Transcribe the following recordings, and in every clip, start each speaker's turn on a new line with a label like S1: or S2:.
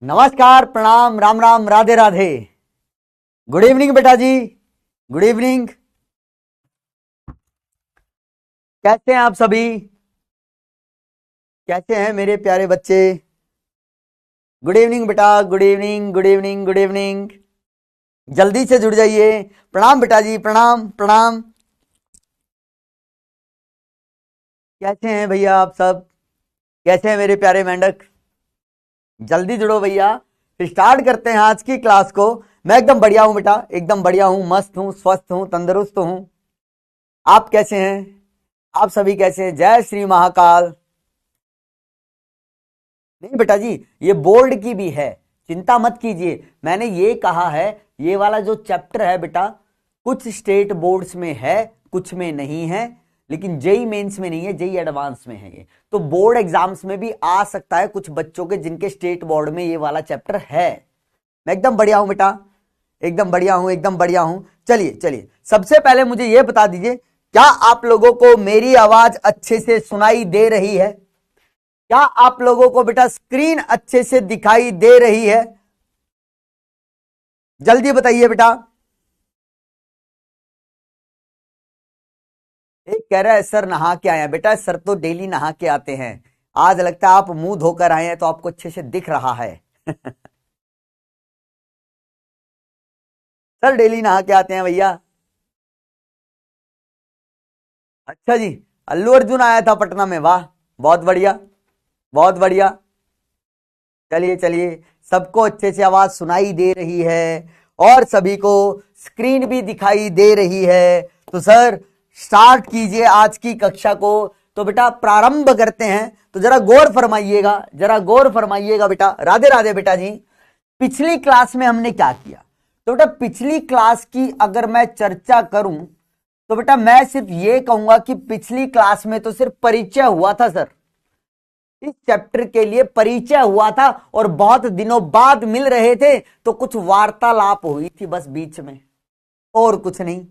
S1: नमस्कार, प्रणाम, Ram Ram, Radhe Radhe. Good evening बेटा जी, गुड इवनिंग। कैसे हैं आप सभी? कैसे हैं मेरे प्यारे बच्चे? गुड इवनिंग बेटा, good evening, good evening, good evening. जल्दी से जुड़ जाइए। प्रणाम बेटा जी, प्रणाम प्रणाम। कैसे हैं भैया आप सब? कैसे हैं मेरे प्यारे मेंढक? जल्दी जुड़ो भैया, स्टार्ट करते हैं आज की क्लास को। मैं एकदम बढ़िया हूं बेटा, एकदम बढ़िया हूं, मस्त हूं, स्वस्थ हूं, तंदुरुस्त हूं। आप कैसे हैं? आप सभी कैसे हैं? जय श्री महाकाल। नहीं बेटा जी, ये बोर्ड की भी है, चिंता मत कीजिए। मैंने ये कहा है, ये वाला जो चैप्टर है बेटा, कुछ स्टेट बोर्ड्स में है, कुछ में नहीं है, लेकिन जेई मेंस में नहीं है, जेई एडवांस में है। ये तो बोर्ड एग्जाम्स में भी आ सकता है कुछ बच्चों के, जिनके स्टेट बोर्ड में ये वाला चैप्टर है। मैं एकदम बढ़िया हूं बेटा, एकदम बढ़िया हूं, एकदम बढ़िया हूं। चलिए चलिए, सबसे पहले मुझे ये बता दीजिए, क्या आप लोगों को मेरी आवाज अच्छे से सुनाई दे रही है? क्या आप लोगों को बेटा स्क्रीन अच्छे से दिखाई दे रही है? जल्दी बताइए बेटा। एक कह रहा है सर नहा के आए हैं। बेटा सर तो डेली नहा के आते हैं, आज लगता है आप मुंह धोकर आए हैं तो आपको अच्छे से दिख रहा है। सर डेली नहा के आते हैं भैया। अच्छा जी, अल्लू अर्जुन आया था पटना में, वाह, बहुत बढ़िया, बहुत बढ़िया। चलिए चलिए, सबको अच्छे से आवाज सुनाई दे रही है और सभी को स्क्रीन भी दिखाई दे रही है। तो सर स्टार्ट कीजिए आज की कक्षा को। तो बेटा प्रारंभ करते हैं। तो जरा गौर फरमाइएगा, जरा गौर फरमाइएगा बेटा। राधे राधे बेटा जी। पिछली क्लास में हमने क्या किया? तो बेटा पिछली क्लास की अगर मैं चर्चा करूं तो बेटा मैं सिर्फ ये कहूंगा कि पिछली क्लास में तो सिर्फ परिचय हुआ था सर, इस चैप्टर के लिए परिचय हुआ था और बहुत दिनों बाद मिल रहे थे तो कुछ वार्तालाप हुई थी बस बीच में, और कुछ नहीं।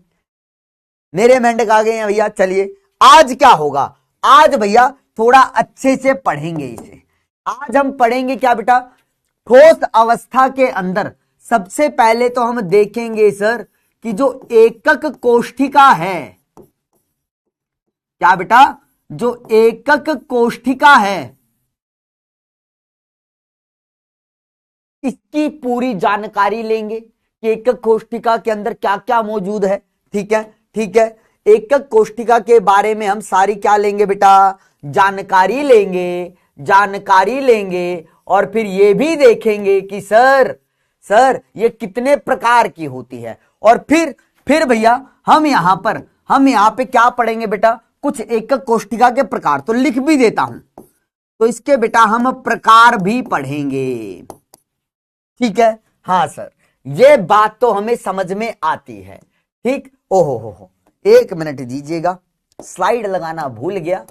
S1: मेरे मेंढक आ गए हैं भैया। चलिए आज क्या होगा? आज भैया थोड़ा अच्छे से पढ़ेंगे इसे। आज हम पढ़ेंगे क्या बेटा? ठोस अवस्था के अंदर सबसे पहले तो हम देखेंगे सर कि जो एकक कोष्ठिका है, क्या बेटा, जो एकक कोष्ठिका है, इसकी पूरी जानकारी लेंगे कि एकक कोष्ठिका के अंदर क्या क्या मौजूद है। ठीक है, ठीक है। एकक कोष्ठिका के बारे में हम सारी क्या लेंगे बेटा? जानकारी लेंगे, जानकारी लेंगे। और फिर ये भी देखेंगे कि सर ये कितने प्रकार की होती है। और फिर भैया हम यहां पे क्या पढ़ेंगे बेटा? कुछ एकक कोष्ठिका के प्रकार तो लिख भी देता हूं, तो इसके बेटा हम प्रकार भी पढ़ेंगे। ठीक है, हाँ सर, ये बात तो हमें समझ में आती है। ठीक, ओहो हो, एक मिनट दीजिएगा, स्लाइड लगाना भूल गया,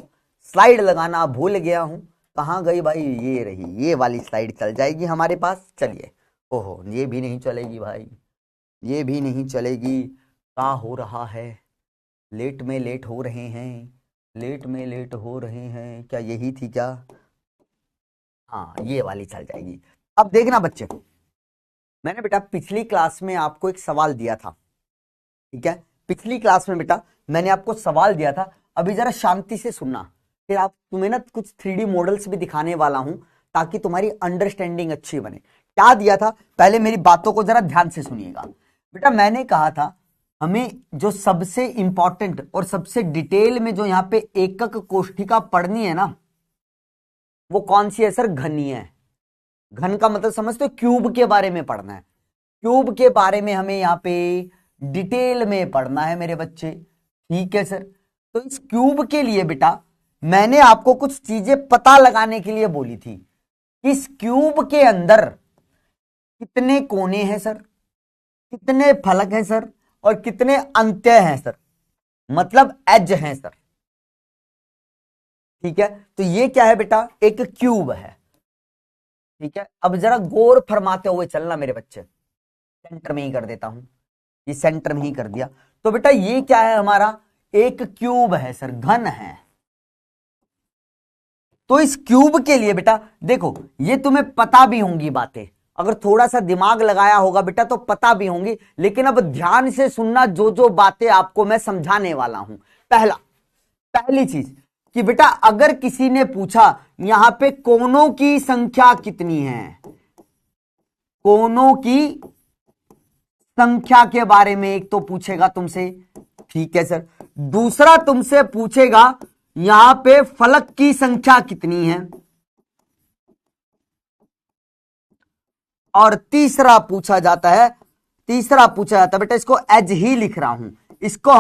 S1: स्लाइड लगाना भूल गया हूं। कहां गई भाई? ये रही, ये वाली स्लाइड चल जाएगी हमारे पास। चलिए, ओहो ये भी नहीं चलेगी भाई, ये भी नहीं चलेगी। क्या हो रहा है? लेट में लेट हो रहे हैं, लेट में लेट हो रहे हैं, क्या यही थी क्या? हाँ ये वाली चल जाएगी। अब देखना बच्चे, मैंने बेटा पिछली क्लास में आपको एक सवाल दिया था। ठीक है, पिछली क्लास में बेटा मैंने आपको सवाल दिया था। अभी जरा शांति से सुनना, फिर आप तुम्हें ना कुछ 3D मॉडल्स भी दिखाने वाला हूं ताकि तुम्हारी अंडरस्टैंडिंग अच्छी बने। क्या दिया था, पहले मेरी बातों को जरा ध्यान से सुनिएगा। बेटा मैंने कहा था हमें जो सबसे इंपॉर्टेंट और सबसे डिटेल में जो यहाँ पे एकक कोष्ठिका पढ़नी है ना, वो कौन सी है सर? घनीय है। घन का मतलब समझते हो? क्यूब के बारे में पढ़ना है। क्यूब के बारे में हमें यहाँ पे डिटेल में पढ़ना है मेरे बच्चे। ठीक है सर, तो इस क्यूब के लिए बेटा मैंने आपको कुछ चीजें पता लगाने के लिए बोली थी। इस क्यूब के अंदर कितने कोने हैं सर, कितने फलक हैं सर, और कितने अंत्य हैं सर, मतलब एज हैं सर। ठीक है, तो ये क्या है बेटा? एक क्यूब है। ठीक है, अब जरा गौर फरमाते हुए चलना मेरे बच्चे। सेंटर में ही कर देता हूं, ये सेंटर में ही कर दिया। तो बेटा ये क्या है? हमारा एक क्यूब है सर, घन है। तो इस क्यूब के लिए बेटा देखो, ये तुम्हें पता भी होंगी बातें, अगर थोड़ा सा दिमाग लगाया होगा बेटा तो पता भी होंगी, लेकिन अब ध्यान से सुनना जो जो बातें आपको मैं समझाने वाला हूं। पहली चीज कि बेटा अगर किसी ने पूछा यहां पे कोनों की संख्या कितनी है, कोनों की संख्या के बारे में एक तो पूछेगा तुमसे, ठीक है सर। दूसरा तुमसे पूछेगा यहां पे फलक की संख्या कितनी है, और तीसरा पूछा जाता है बेटा, इसको एज ही लिख रहा हूं, इसको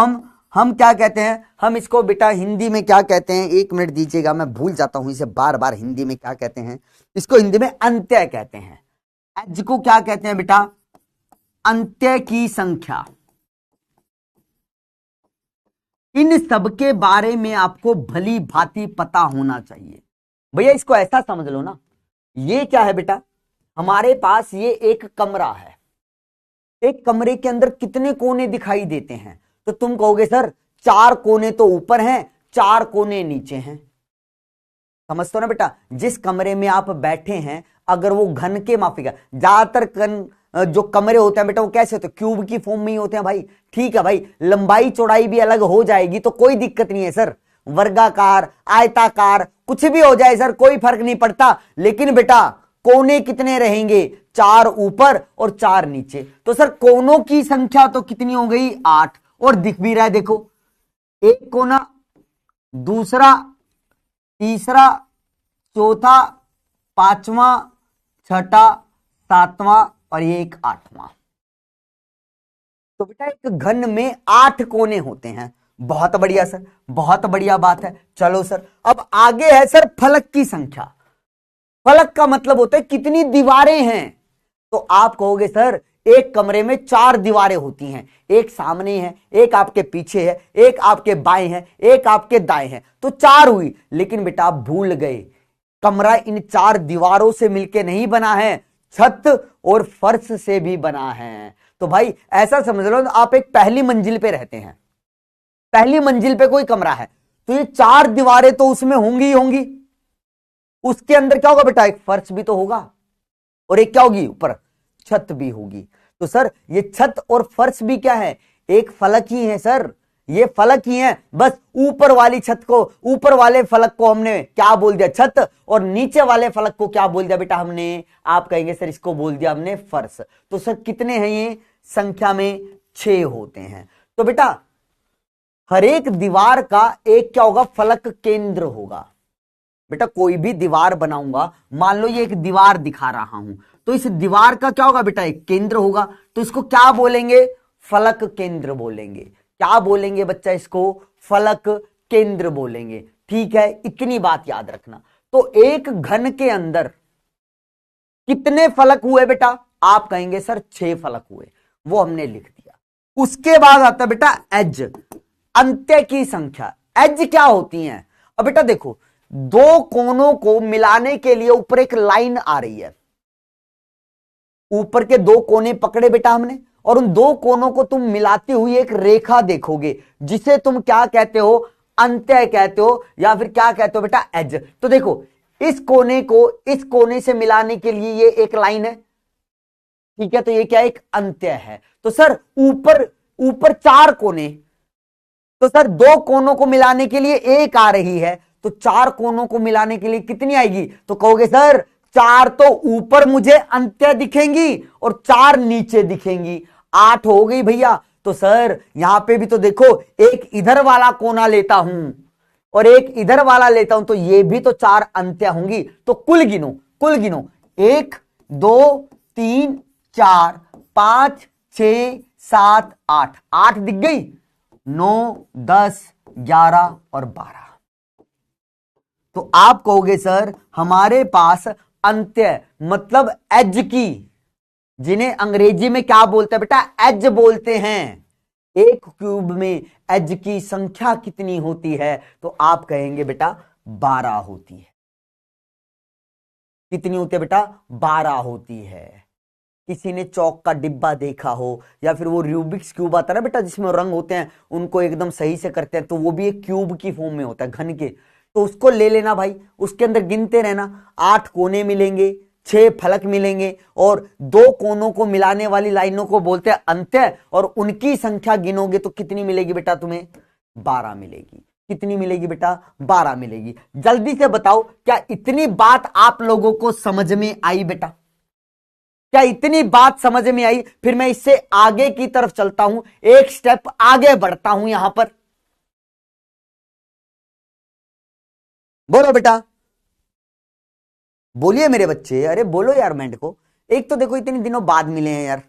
S1: हम क्या कहते हैं, हम इसको बेटा हिंदी में क्या कहते हैं, एक मिनट दीजिएगा, मैं भूल जाता हूं इसे बार बार हिंदी में क्या कहते हैं, इसको हिंदी में अंत्य कहते हैं। एज को क्या कहते हैं बेटा, अंत्य की संख्या। इन सब के बारे में आपको भली भांति पता होना चाहिए भैया। इसको ऐसा समझ लो ना, ये क्या है बेटा, हमारे पास ये एक कमरा है, एक कमरे के अंदर कितने कोने दिखाई देते हैं, तो तुम कहोगे सर 4 कोने तो ऊपर हैं, 4 कोने नीचे हैं। समझते हो ना बेटा, जिस कमरे में आप बैठे हैं अगर वो घन के माफी का, ज्यादातर जो कमरे होते हैं बेटा वो कैसे होते हैं, क्यूब की फॉर्म में ही होते हैं भाई। ठीक है भाई, लंबाई चौड़ाई भी अलग हो जाएगी तो कोई दिक्कत नहीं है सर, वर्गाकार आयताकार कुछ भी हो जाए सर, कोई फर्क नहीं पड़ता, लेकिन बेटा कोने कितने रहेंगे, 4 ऊपर और 4 नीचे। तो सर कोनों की संख्या तो कितनी हो गई, 8, और दिख भी रहा है देखो, एक कोना, दूसरा, तीसरा, चौथा, 5वां, 6ठा, 7वां और ये एक 8वां। तो बेटा एक घन में 8 कोने होते हैं। बहुत बढ़िया सर, बहुत बढ़िया बात है। चलो सर अब आगे है सर फलक की संख्या। फलक का मतलब होता है कितनी दीवारें हैं। तो आप कहोगे सर एक कमरे में 4 दीवारें होती हैं, एक सामने है, एक आपके पीछे है, एक आपके बाएं है, एक आपके दाएं है, तो 4 हुई। लेकिन बेटा आप भूल गए, कमरा इन 4 दीवारों से मिलके नहीं बना है, छत और फर्श से भी बना है। तो भाई ऐसा समझ लो आप एक पहली मंजिल पे रहते हैं, पहली मंजिल पे कोई कमरा है, तो ये 4 दीवारें तो उसमें होंगी ही होंगी। उसके अंदर क्या होगा बेटा, एक फर्श भी तो होगा, और एक क्या होगी, ऊपर छत भी होगी। तो सर ये छत और फर्श भी क्या है, एक फलक ही है सर, ये फलक ही है। बस ऊपर वाली छत को, ऊपर वाले फलक को हमने क्या बोल दिया, छत, और नीचे वाले फलक को क्या बोल दिया बेटा हमने, आप कहेंगे सर इसको बोल दिया हमने फर्श। तो सर कितने हैं ये, संख्या में 6 होते हैं। तो बेटा हर एक दीवार का एक क्या होगा, फलक केंद्र होगा। बेटा कोई भी दीवार बनाऊंगा, मान लो ये एक दीवार दिखा रहा हूं, तो इस दीवार का क्या होगा बेटा, एक केंद्र होगा। तो इसको क्या बोलेंगे, फलक केंद्र बोलेंगे। क्या बोलेंगे बच्चा, इसको फलक केंद्र बोलेंगे। ठीक है, इतनी बात याद रखना। तो एक घन के अंदर कितने फलक हुए बेटा, आप कहेंगे सर 6 फलक हुए, वो हमने लिख दिया। उसके बाद आता बेटा एज, अंत्य की संख्या। एज क्या होती है, अब बेटा देखो 2 कोनों को मिलाने के लिए ऊपर एक लाइन आ रही है, ऊपर के 2 कोने पकड़े बेटा हमने, और उन 2 कोनों को तुम मिलाती हुई एक रेखा देखोगे, जिसे तुम क्या कहते हो, अंत्य कहते हो, या फिर क्या कहते हो बेटा, एज। तो देखो इस कोने को इस कोने से मिलाने के लिए ये एक लाइन है, ठीक है, तो ये क्या एक अंत्य है। तो सर ऊपर 4 कोने, तो सर 2 कोनों को मिलाने के लिए एक आ रही है, तो 4 कोनों को मिलाने के लिए कितनी आएगी, तो कहोगे सर 4 तो ऊपर मुझे अंत्य दिखेंगी और 4 नीचे दिखेंगी, 8 हो गई भैया। तो सर यहां पे भी तो देखो, एक इधर वाला कोना लेता हूं और एक इधर वाला लेता हूं, तो ये भी तो 4 अंत्य होंगी। तो कुल गिनो 1 2 3 4 5 6 7 8, 8 दिख गई, 9 10 11 और 12। तो आप कहोगे सर हमारे पास अंत्य मतलब एज की, जिन्हें अंग्रेजी में क्या बोलते हैं बेटा, एज बोलते हैं। एक क्यूब में एज की संख्या कितनी होती है, तो आप कहेंगे बेटा 12 होती है। कितनी होती है बेटा, 12 होती है। किसी ने चौक का डिब्बा देखा हो, या फिर वो रूबिक्स क्यूब आता है ना बेटा, जिसमें रंग होते हैं, उनको एकदम सही से करते हैं, तो वो भी एक क्यूब की फॉर्म में होता है, घन के। तो उसको ले लेना भाई, उसके अंदर गिनते रहना। 8 कोने मिलेंगे, 6 फलक मिलेंगे और 2 कोनों को मिलाने वाली लाइनों को बोलते हैं अंत्य, और उनकी संख्या गिनोगे तो कितनी मिलेगी बेटा तुम्हें? 12 मिलेगी। कितनी मिलेगी बेटा? 12 मिलेगी। जल्दी से बताओ, क्या इतनी बात आप लोगों को समझ में आई बेटा? क्या इतनी बात समझ में आई? फिर मैं इससे आगे की तरफ चलता हूं, एक स्टेप आगे बढ़ता हूं यहां पर। बोलो बेटा, बोलिए मेरे बच्चे, अरे बोलो यार मेंढ को। एक तो देखो इतने दिनों बाद मिले हैं यार,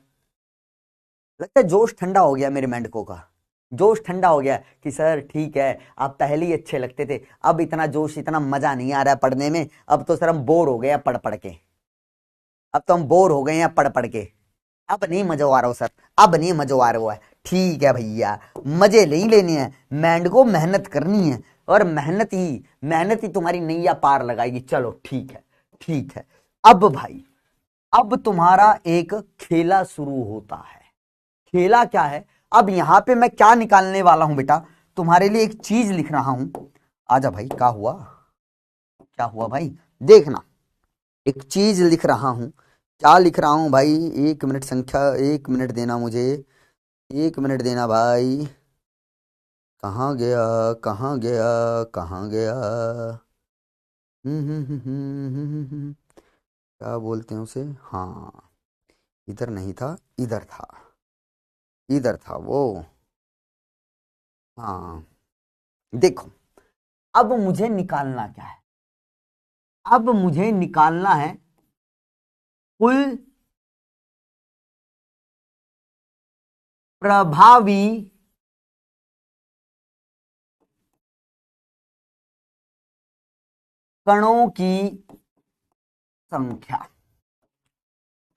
S1: लगता है जोश ठंडा हो गया मेरे मेंढकों का, जोश ठंडा हो गया कि सर ठीक है आप पहले ही अच्छे लगते थे, अब इतना जोश इतना मजा नहीं आ रहा है पढ़ने में, अब तो सर हम बोर हो गए हैं पढ़ पढ़ के, अब तो हम बोर हो गए हैं पढ़ पढ़ के, अब नहीं मजा आ रहा हो सर, अब नहीं मजा आ रहा है। ठीक है भैया, मजे नहीं लेने हैं, मेंढको मेहनत करनी है, और मेहनत ही तुम्हारी नैया पार लगाएगी। चलो ठीक है, ठीक है। अब भाई, अब तुम्हारा एक खेला शुरू होता है। खेला क्या है? अब यहां पे मैं क्या निकालने वाला हूं बेटा, तुम्हारे लिए एक चीज लिख रहा हूं। आजा भाई, क्या हुआ, क्या हुआ भाई? देखना, एक चीज लिख रहा हूं। क्या लिख रहा हूं भाई? 1 मिनट, संख्या 1 मिनट देना मुझे, 1 मिनट देना भाई। कहाँ गया, कहाँ गया, कहाँ गया? क्या बोलते हैं उसे? हाँ, इधर नहीं था, इधर था, इधर था वो। हाँ, देखो, अब मुझे निकालना क्या है? अब मुझे निकालना है कुल प्रभावी कणों की संख्या।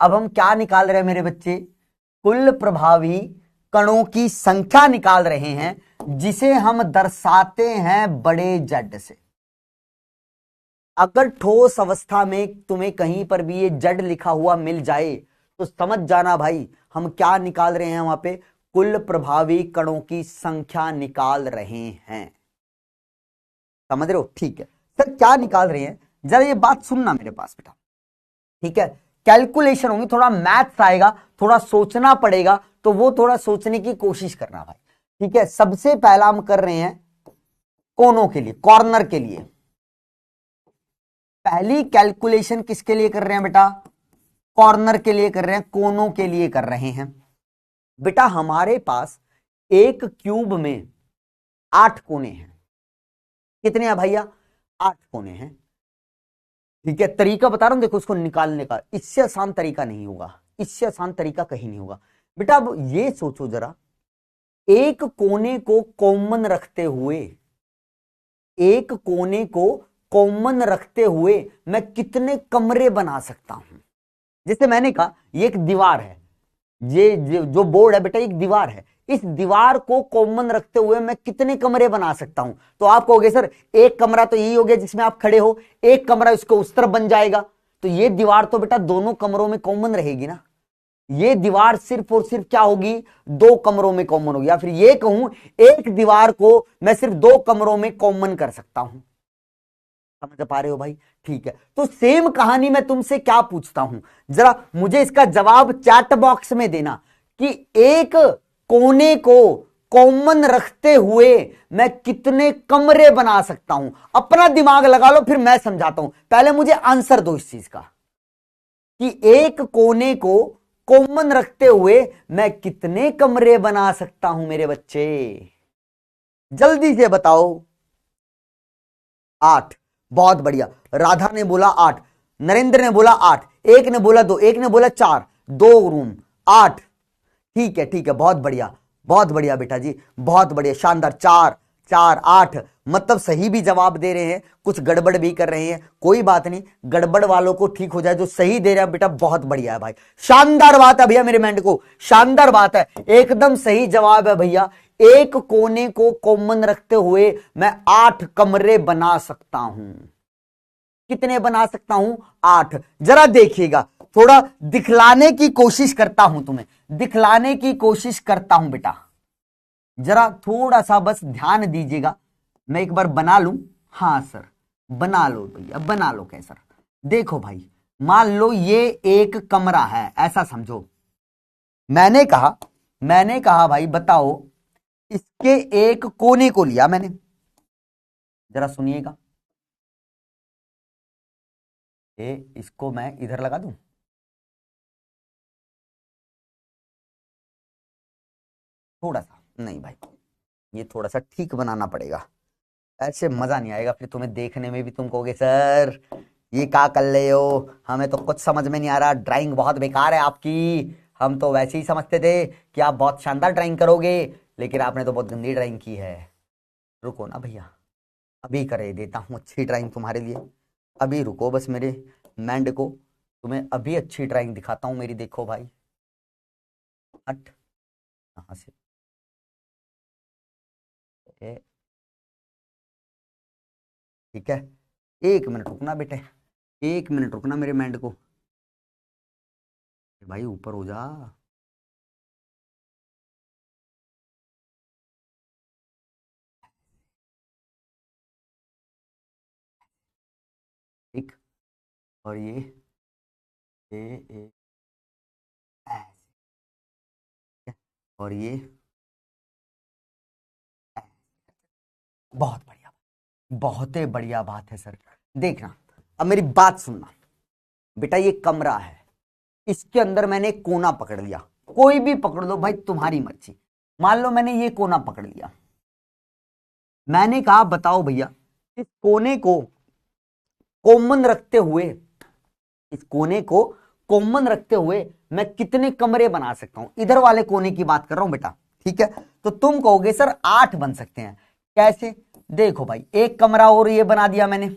S1: अब हम क्या निकाल रहे हैं मेरे बच्चे? कुल प्रभावी कणों की संख्या निकाल रहे हैं, जिसे हम दर्शाते हैं बड़े जड से। अगर ठोस अवस्था में तुम्हें कहीं पर भी ये जड लिखा हुआ मिल जाए तो समझ जाना भाई, हम क्या निकाल रहे हैं वहां पे? कुल प्रभावी कणों की संख्या निकाल रहे हैं। समझ रहे हो? ठीक है सर, क्या निकाल रहे हैं? जरा ये बात सुनना मेरे पास बेटा, ठीक है? कैलकुलेशन होंगी, थोड़ा मैथ्स आएगा, थोड़ा सोचना पड़ेगा, तो वो थोड़ा सोचने की कोशिश करना भाई, ठीक है? सबसे पहला हम कर रहे हैं कोनों के लिए, कॉर्नर के लिए। पहली कैलकुलेशन किसके लिए कर रहे हैं बेटा? कॉर्नर के लिए कर रहे हैं, कोनों के लिए कर रहे हैं। बेटा हमारे पास एक क्यूब में 8 कोने हैं। कितने हैं भैया? 8 कोने हैं, ठीक है? तरीका बता रहा हूं देखो उसको निकालने का, इससे आसान तरीका नहीं होगा, इससे आसान तरीका कहीं नहीं होगा बेटा। अब ये सोचो जरा, एक कोने को कॉमन रखते हुए, एक कोने को कॉमन रखते हुए मैं कितने कमरे बना सकता हूं? जैसे मैंने कहा ये एक दीवार है, ये जो बोर्ड है बेटा एक दीवार है, इस दीवार को कॉमन रखते हुए मैं कितने कमरे बना सकता हूं? तो आप कहोगे सर एक कमरा तो यही हो गया जिसमें आप खड़े हो, एक कमरा इसको उस तरफ बन जाएगा, तो ये दीवार तो बेटा दोनों कमरों में कॉमन रहेगी ना। ये दीवार सिर्फ और सिर्फ क्या होगी? 2 कमरों में कॉमन होगी। या फिर ये कहूं एक दीवार को मैं सिर्फ 2 कमरों में कॉमन कर सकता हूं। समझ पा रहे हो भाई? ठीक है, तो सेम कहानी मैं तुमसे क्या पूछता हूं, जरा मुझे इसका जवाब चैट बॉक्स में देना कि एक कोने को कॉमन रखते हुए मैं कितने कमरे बना सकता हूं। अपना दिमाग लगा लो, फिर मैं समझाता हूं। पहले मुझे आंसर दो इस चीज का कि एक कोने को कॉमन रखते हुए मैं कितने कमरे बना सकता हूं मेरे बच्चे, जल्दी से बताओ। 8, बहुत बढ़िया। राधा ने बोला 8, नरेंद्र ने बोला 8, एक ने बोला 2, एक ने बोला 4, 2 रूम 8। ठीक है, ठीक है, बहुत बढ़िया, बहुत बढ़िया बेटा जी, बहुत बढ़िया, शानदार। 4 4 8, मतलब सही भी जवाब दे रहे हैं, कुछ गड़बड़ भी कर रहे हैं, कोई बात नहीं, गड़बड़ वालों को ठीक हो जाए, जो सही दे रहा है बेटा बहुत बढ़िया है भाई, शानदार बात है भैया मेरे मेंढ को, शानदार बात है, एकदम सही जवाब है भैया। एक कोने को कॉमन रखते हुए मैं 8 कमरे बना सकता हूं। कितने बना सकता हूं? 8। जरा देखिएगा, थोड़ा दिखलाने की कोशिश करता हूं, तुम्हें दिखलाने की कोशिश करता हूं बेटा, जरा थोड़ा सा बस ध्यान दीजिएगा। मैं एक बार बना लूं, हाँ सर, बना लो भैया, बना लो। कैसा? देखो भाई, मान लो ये एक कमरा है, ऐसा समझो। मैंने कहा भाई बताओ, इसके एक कोने को लिया मैंने, जरा सुनिएगा। इसको मैं इधर लगा दूं, थोड़ा सा, नहीं भाई, ये थोड़ा सा ठीक बनाना पड़ेगा, ऐसे मजा नहीं आएगा, फिर तुम्हें देखने में भी तुम कहोगे सर ये क्या कर रहे हो, हमें तो कुछ समझ में नहीं आ रहा, ड्राइंग बहुत बेकार है आपकी, हम तो वैसे ही समझते थे कि आप बहुत शानदार ड्राइंग करोगे, लेकिन आपने तो बहुत गंदी ड्राइंग की है। रुको ना भैया, अभी करे देता हूँ अच्छी ड्राइंग तुम्हारे लिए, अभी रुको बस मेरे मैंड को, तुम्हें अभी अच्छी ड्राइंग दिखाता हूँ मेरी। देखो भाई, हट कहाँ से, ठीक है, 1 मिनट रुकना बेटे, 1 मिनट रुकना मेरे मैंड को, भाई ऊपर हो जा। ठीक, और ये ऐसे, और ये ऐसे। बहुत बढ़िया, बहुत ही बढ़िया बात है सर। देखना, अब मेरी बात सुनना बेटा, ये कमरा है, इसके अंदर मैंने एक कोना पकड़ लिया, कोई भी पकड़ लो भाई, तुम्हारी मर्जी। मान लो मैंने ये कोना पकड़ लिया, मैंने कहा बताओ भैया, इस कोने को कॉमन रखते हुए, इस कोने को कॉमन रखते हुए मैं कितने कमरे बना सकता हूं, इधर वाले कोने की बात कर रहा हूं बेटा, ठीक है। तो तुम कहोगे सर 8 बन सकते हैं, कैसे? देखो भाई, एक कमरा और ये बना दिया मैंने,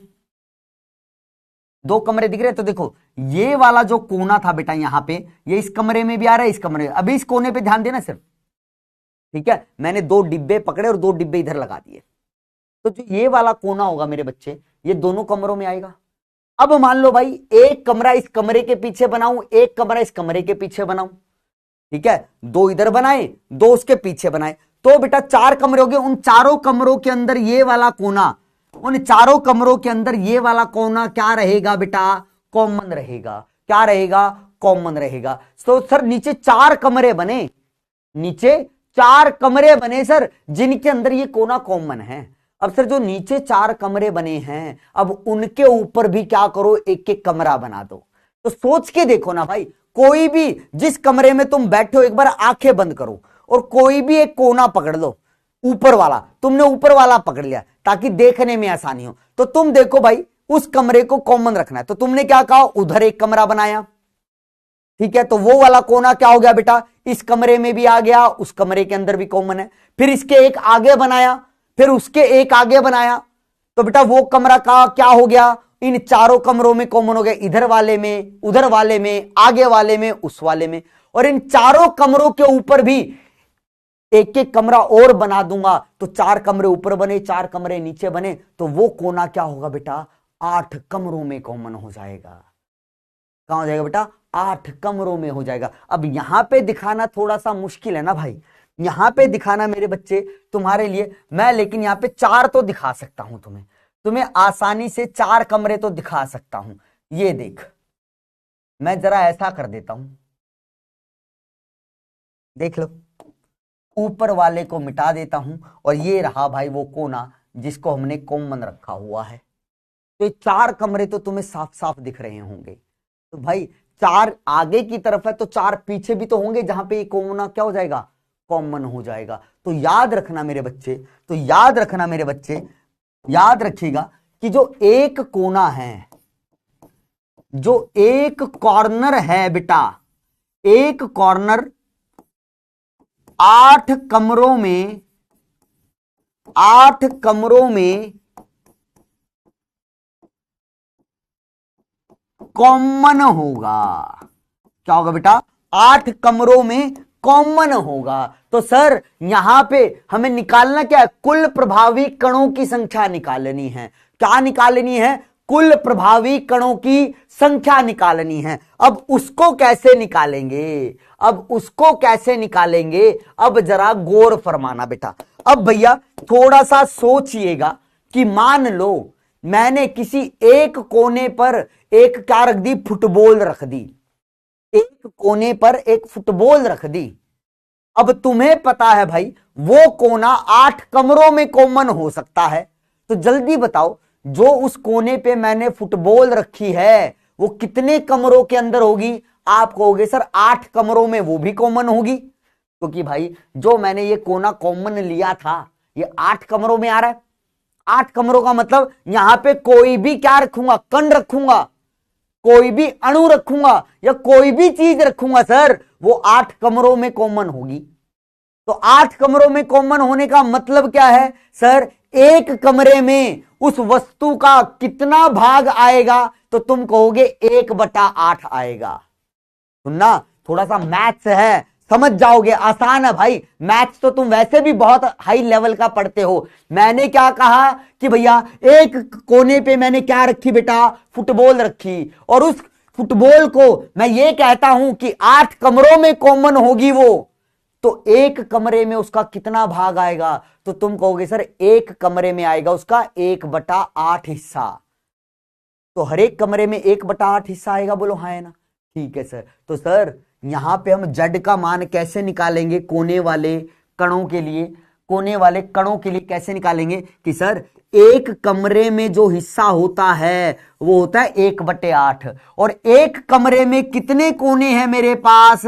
S1: 2 कमरे दिख रहे हैं, तो देखो ये वाला जो कोना था बेटा यहां पे, ये इस कमरे में भी आ रहा है, इस कमरे में, अभी इस कोने पे ध्यान देना सिर्फ, ठीक है। मैंने 2 डिब्बे पकड़े और 2 डिब्बे इधर लगा दिए, तो जो ये वाला कोना होगा मेरे बच्चे, ये दोनों कमरों में आएगा। अब मान लो भाई, एक कमरा इस कमरे के पीछे बनाऊं, एक कमरा इस कमरे के पीछे बनाऊं, ठीक है, 2 इधर बनाए, 2 उसके पीछे बनाए, तो बेटा 4 कमरे हो गए। उन चारों कमरों के अंदर ये वाला कोना, उन चारों कमरों के अंदर ये वाला कोना क्या रहेगा बेटा? कॉमन रहेगा। क्या रहेगा? कॉमन रहेगा। तो सर नीचे 4 कमरे बने, नीचे 4 कमरे बने सर, जिनके अंदर ये कोना कॉमन है। अब सर जो नीचे 4 कमरे बने हैं, अब उनके ऊपर भी क्या करो, एक एक कमरा बना दो। तो सोच के देखो ना भाई, कोई भी जिस कमरे में तुम बैठे हो, एक बार आंखें बंद करो और कोई भी एक कोना पकड़ लो, ऊपर वाला, तुमने ऊपर वाला पकड़ लिया ताकि देखने में आसानी हो। तो तुम देखो भाई, उस कमरे को कॉमन रखना है, तो तुमने क्या कहा, उधर एक कमरा बनाया, ठीक है। तो वो वाला कोना क्या हो गया बेटा, इस कमरे में भी आ गया, उस कमरे के अंदर भी कॉमन है। फिर इसके एक आगे बनाया, फिर उसके एक आगे बनाया, तो बेटा वो कमरा का क्या हो गया, इन चारों कमरों में कॉमन हो गया, इधर वाले में, उधर वाले में, आगे वाले में, उस वाले में। और इन चारों कमरों के ऊपर भी एक एक कमरा और बना दूंगा, तो 4 कमरे ऊपर बने, 4 कमरे नीचे बने, तो वो कोना क्या होगा बेटा, 8 कमरों में कॉमन हो जाएगा। कहां हो जाएगा बेटा? 8 कमरों में हो जाएगा। अब यहां पे दिखाना थोड़ा सा मुश्किल है ना भाई, यहां पे दिखाना मेरे बच्चे तुम्हारे लिए मैं, लेकिन यहां पे 4 तो दिखा सकता हूं, तुम्हें आसानी से 4 कमरे तो दिखा सकता हूं। ये देख, मैं जरा ऐसा कर देता हूं, देख लो, ऊपर वाले को मिटा देता हूं, और ये रहा भाई वो कोना जिसको हमने कॉमन रखा हुआ है। तो ये 4 कमरे तो तुम्हें साफ साफ दिख रहे होंगे। तो भाई 4 आगे की तरफ है, तो 4 पीछे भी तो होंगे, जहां पे ये कोना क्या हो जाएगा, कॉमन हो जाएगा। तो याद रखना मेरे बच्चे, तो याद रखना मेरे बच्चे, याद रखिएगा कि जो एक कोना है, जो एक कॉर्नर है बेटा, एक कॉर्नर 8 कमरों में, 8 कमरों में कॉमन होगा। क्या होगा बेटा? 8 कमरों में कॉमन होगा। तो सर यहां पे हमें निकालना क्या है, कुल प्रभावी कणों की संख्या निकालनी है। क्या निकालनी है? कुल प्रभावी कणों की संख्या निकालनी है। अब उसको कैसे निकालेंगे, अब उसको कैसे निकालेंगे, अब जरा गौर फरमाना बेटा। अब भैया थोड़ा सा सोचिएगा, कि मान लो मैंने किसी एक कोने पर एक क्या रख दी, फुटबॉल रख दी, एक कोने पर एक फुटबॉल रख दी। अब तुम्हें पता है भाई वो कोना 8 कमरों में कॉमन हो सकता है, तो जल्दी बताओ जो उस कोने पे मैंने फुटबॉल रखी है वो कितने कमरों के अंदर होगी। आप कहोगे सर 8 कमरों में वो भी कॉमन होगी, क्योंकि भाई जो मैंने ये कोना कॉमन लिया था ये 8 कमरों में आ रहा है। 8 कमरों का मतलब यहां पे कोई भी क्या रखूंगा, कण रखूंगा, कोई भी अणु रखूंगा या कोई भी चीज रखूंगा सर वो 8 कमरों में कॉमन होगी। तो 8 कमरों में कॉमन होने का मतलब क्या है सर, एक कमरे में उस वस्तु का कितना भाग आएगा, तो तुम कहोगे 1/8 आएगा। सुनना, थोड़ा सा मैथ्स है, समझ जाओगे, आसान है भाई। मैथ्स तो तुम वैसे भी बहुत हाई लेवल का पढ़ते हो। मैंने क्या कहा कि भैया एक कोने पे मैंने क्या रखी बेटा, फुटबॉल रखी, और उस फुटबॉल को मैं ये कहता हूं कि 8 कमरों में कॉमन होगी वो, तो एक कमरे में उसका कितना भाग आएगा, तो तुम कहोगे सर एक कमरे में आएगा उसका 1/8 हिस्सा। तो हर एक कमरे में 1/8 हिस्सा आएगा, बोलो हाँ है ना। ठीक है सर, तो सर यहां पे हम जेड का मान कैसे निकालेंगे, कोने वाले कणों के लिए, कोने वाले कणों के लिए कैसे निकालेंगे कि सर एक कमरे में जो हिस्सा होता है वो होता है 1/8, और एक कमरे में कितने कोने हैं मेरे पास,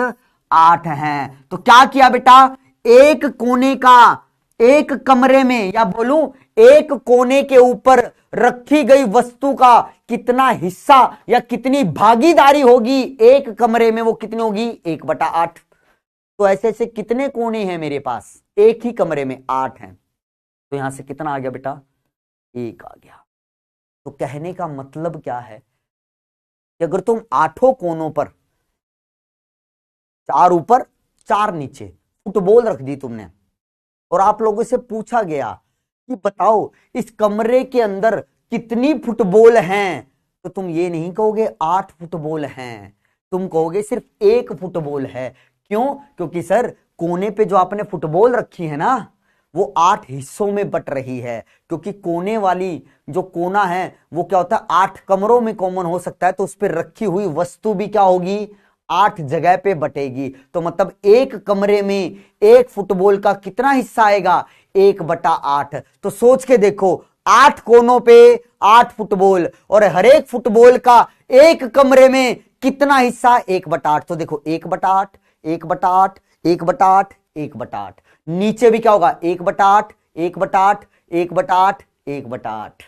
S1: 8 हैं। तो क्या किया बेटा, एक कोने का, एक कमरे में, या बोलूं एक कोने के ऊपर रखी गई वस्तु का कितना हिस्सा या कितनी भागीदारी होगी एक कमरे में, वो कितनी होगी, 1/8। तो ऐसे ऐसे कितने कोने हैं मेरे पास, एक ही कमरे में 8 हैं, तो यहां से कितना आ गया बेटा, 1 आ गया। तो कहने का मतलब क्या है कि अगर तुम 8 कोनों पर, 4 ऊपर 4 नीचे फुटबॉल रख दी तुमने, और आप लोगों से पूछा गया कि बताओ इस कमरे के अंदर कितनी फुटबॉल हैं, तो तुम ये नहीं कहोगे 8 फुटबॉल हैं, तुम कहोगे सिर्फ 1 फुटबॉल है। क्यों, क्योंकि सर कोने पे जो आपने फुटबॉल रखी है ना वो 8 हिस्सों में बट रही है, क्योंकि कोने वाली जो कोना है वो क्या होता है, 8 कमरों में कॉमन हो सकता है, तो उस पर रखी हुई वस्तु भी क्या होगी, 8 जगह पे बटेगी। तो मतलब एक कमरे में एक फुटबॉल का कितना हिस्सा आएगा, 1/8। तो सोच के देखो 8 कोनों पे 8 फुटबॉल, और हर एक फुटबॉल का एक कमरे में कितना हिस्सा, 1/8। तो देखो 1/8, 1/8, 1/8, 1/8, नीचे भी क्या होगा, 1/8, 1/8, 1/8, 1/8।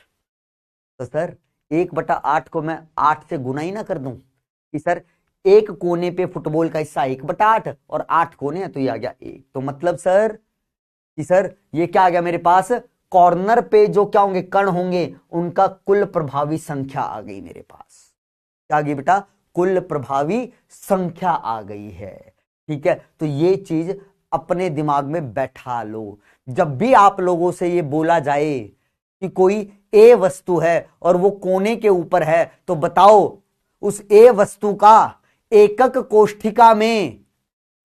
S1: तो सर 1/8 को मैं 8 से गुना ही ना कर दूं कि सर एक कोने पे फुटबॉल का हिस्सा 1/8 और 8 कोने हैं, तो ये आ गया 1। तो मतलब सर कि सर ये क्या आ गया मेरे पास, कॉर्नर पे जो क्या होंगे, कण होंगे, उनका कुल प्रभावी संख्या आ गई मेरे पास। क्या आ गई बेटा, कुल प्रभावी संख्या आ गई है। ठीक है, तो ये चीज अपने दिमाग में बैठा लो। जब भी आप लोगों से ये बोला जाए कि कोई ए वस्तु है और वो कोने के ऊपर है, तो बताओ उस ए वस्तु का एकक कोष्ठिका में,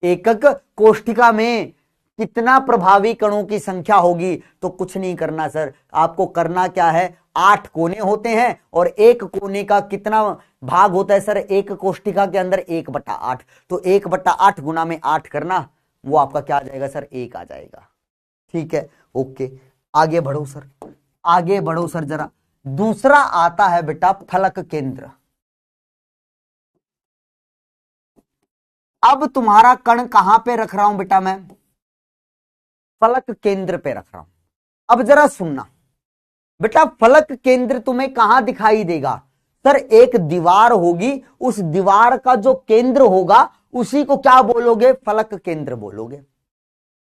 S1: एकक कोष्ठिका में कितना प्रभावी कणों की संख्या होगी। तो कुछ नहीं करना सर, आपको करना क्या है, 8 कोने होते हैं और एक कोने का कितना भाग होता है सर, एक कोष्ठिका के अंदर 1/8। तो 1/8 गुना में 8 करना, वो आपका क्या आ जाएगा सर, 1 आ जाएगा। ठीक है, ओके, आगे बढ़ो सर, आगे बढ़ो सर जरा। दूसरा आता है बेटा फलक केंद्र। अब तुम्हारा कण कहां पे रख रहा हूं बेटा, मैं फलक केंद्र पे रख रहा हूं। अब जरा सुनना बेटा, फलक केंद्र तुम्हें कहां दिखाई देगा, सर एक दीवार होगी, उस दीवार का जो केंद्र होगा उसी को क्या बोलोगे, फलक केंद्र बोलोगे।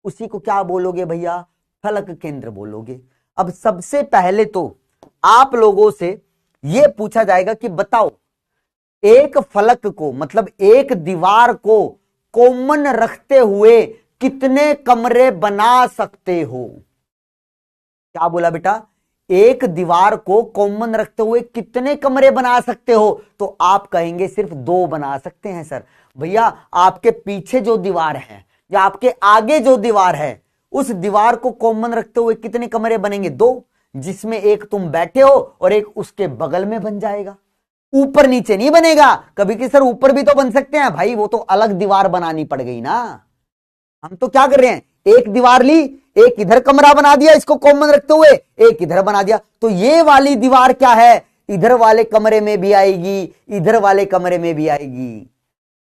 S1: उसी को क्या बोलोगे भैया, फलक केंद्र बोलोगे। अब सबसे पहले तो आप लोगों से यह पूछा जाएगा कि बताओ एक फलक को, मतलब एक दीवार को कॉमन रखते हुए कितने कमरे बना सकते हो। क्या बोला बेटा, एक दीवार को कॉमन रखते हुए कितने कमरे बना सकते हो, तो आप कहेंगे सिर्फ 2 बना सकते हैं सर। भैया आपके पीछे जो दीवार है या आपके आगे जो दीवार है, उस दीवार को कॉमन रखते हुए कितने कमरे बनेंगे, 2। जिसमें एक तुम बैठे हो और एक उसके बगल में बन जाएगा। ऊपर नीचे नहीं बनेगा कभी कि सर ऊपर भी तो बन सकते हैं भाई, वो तो अलग दीवार बनानी पड़ गई ना। हम तो क्या कर रहे हैं, एक दीवार ली, एक इधर कमरा बना दिया इसको कॉमन रखते हुए, एक इधर बना दिया, तो ये वाली दीवार क्या है, इधर वाले कमरे में भी आएगी, इधर वाले कमरे में भी आएगी।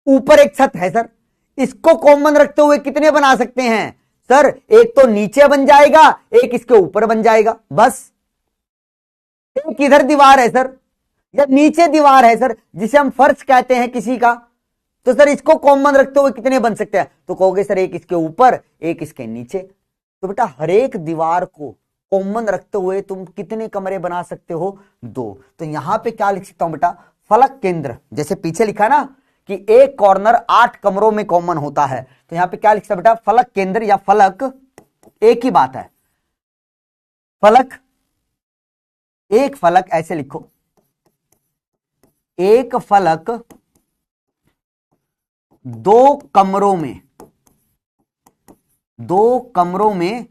S1: ऊपर एक छत है सर, इसको कॉमन रखते हुए कितने बना सकते हैं सर, एक तो नीचे बन जाएगा, एक इसके ऊपर बन जाएगा, बस। एक इधर दीवार है सर, या नीचे दीवार है सर, जिसे हम फर्श कहते हैं किसी का, तो सर इसको कॉमन रखते हुए कितने बन सकते हैं, तो कहोगे सर एक इसके ऊपर एक इसके नीचे। तो बेटा हर एक दीवार को कॉमन रखते हुए तुम कितने कमरे बना सकते हो, 2। तो यहां पे क्या लिख सकता हूं बेटा, फलक केंद्र, जैसे पीछे लिखा ना कि एक कॉर्नर 8 कमरों में कॉमन होता है, तो यहां पे क्या लिख सकता बेटा, फलक केंद्र या फलक, एक ही बात है, फलक, एक फलक, ऐसे लिखो, एक फलक 2 कमरों में, 2 कमरों में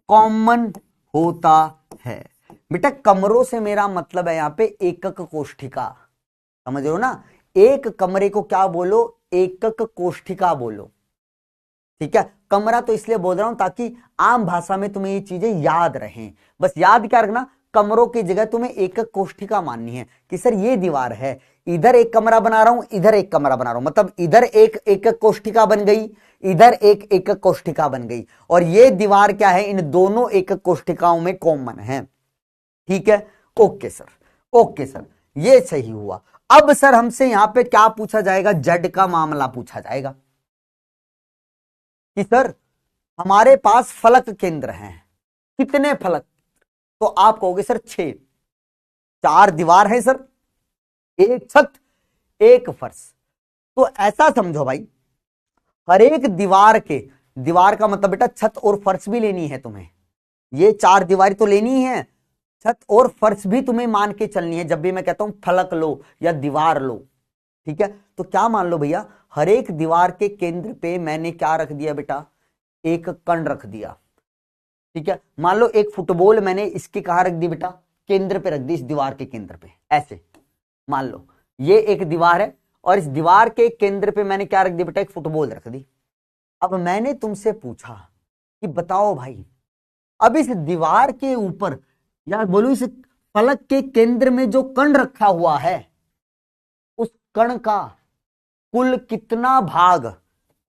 S1: कॉमन होता है। बेटा कमरों से मेरा मतलब है यहां पे एकक कोष्ठिका, समझ रहे हो ना, एक कमरे को क्या बोलो, एकक कोष्ठिका बोलो, ठीक है। कमरा तो इसलिए बोल रहा हूं ताकि आम भाषा में तुम्हें ये चीजें याद रहें, बस याद क्या रखना, कमरों की जगह तुम्हें एकक कोष्ठिका माननी है कि सर ये दीवार है, इधर एक कमरा बना रहा हूं, इधर एक कमरा बना रहा हूं, मतलब इधर एक एकक कोष्ठिका बन गई, इधर एक एकक कोष्ठिका बन गई, और ये दीवार क्या है, इन दोनों एकक कोष्ठिकाओं में कॉमन है, ठीक है। ओके सर, ओके सर, ये सही हुआ। अब सर हमसे यहां पे क्या पूछा जाएगा, जड़ का मामला पूछा जाएगा कि सर हमारे पास फलक केंद्र हैं, कितने फलक, तो आप कहोगे सर 6, 4 दीवार है सर, एक छत, एक फर्श। तो ऐसा समझो भाई, हर एक दीवार के, दीवार का मतलब बेटा छत और फर्श भी लेनी है तुम्हें, ये 4 दीवारें तो लेनी है, छत और फर्श भी तुम्हें मान के चलनी है जब भी मैं कहता हूं फलक लो या दीवार लो, ठीक है। तो क्या मान लो भैया, हर एक दीवार के केंद्र पे मैंने क्या रख दिया बेटा, एक कण रख दिया, ठीक है। मान लो एक फुटबॉल मैंने इसके कहां रख दी बेटा, केंद्र पे रख दी, इस दीवार के केंद्र पे, ऐसे मान लो ये एक दीवार है और इस दीवार के केंद्र पे मैंने क्या रख दी बेटा, एक फुटबॉल रख दी। अब मैंने तुमसे पूछा कि बताओ भाई, अब इस दीवार के ऊपर या बोलूं इस फलक के केंद्र में जो कण रखा हुआ है, उस कण का कुल कितना भाग,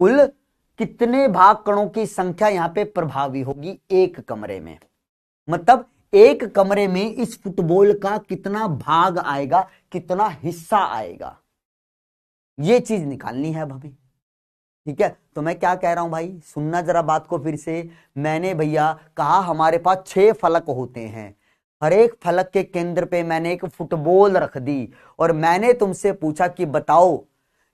S1: कुल कितने भाग कणों की संख्या यहां पे प्रभावी होगी एक कमरे में, मतलब एक कमरे में इस फुटबॉल का कितना भाग आएगा, कितना हिस्सा आएगा, ये चीज निकालनी है भाभी, ठीक है। तो मैं क्या कह रहा हूं भाई, सुनना जरा बात को फिर से, मैंने भैया कहा हमारे पास 6 फलक होते हैं, हर एक फलक के केंद्र पे मैंने एक फुटबॉल रख दी, और मैंने तुमसे पूछा कि बताओ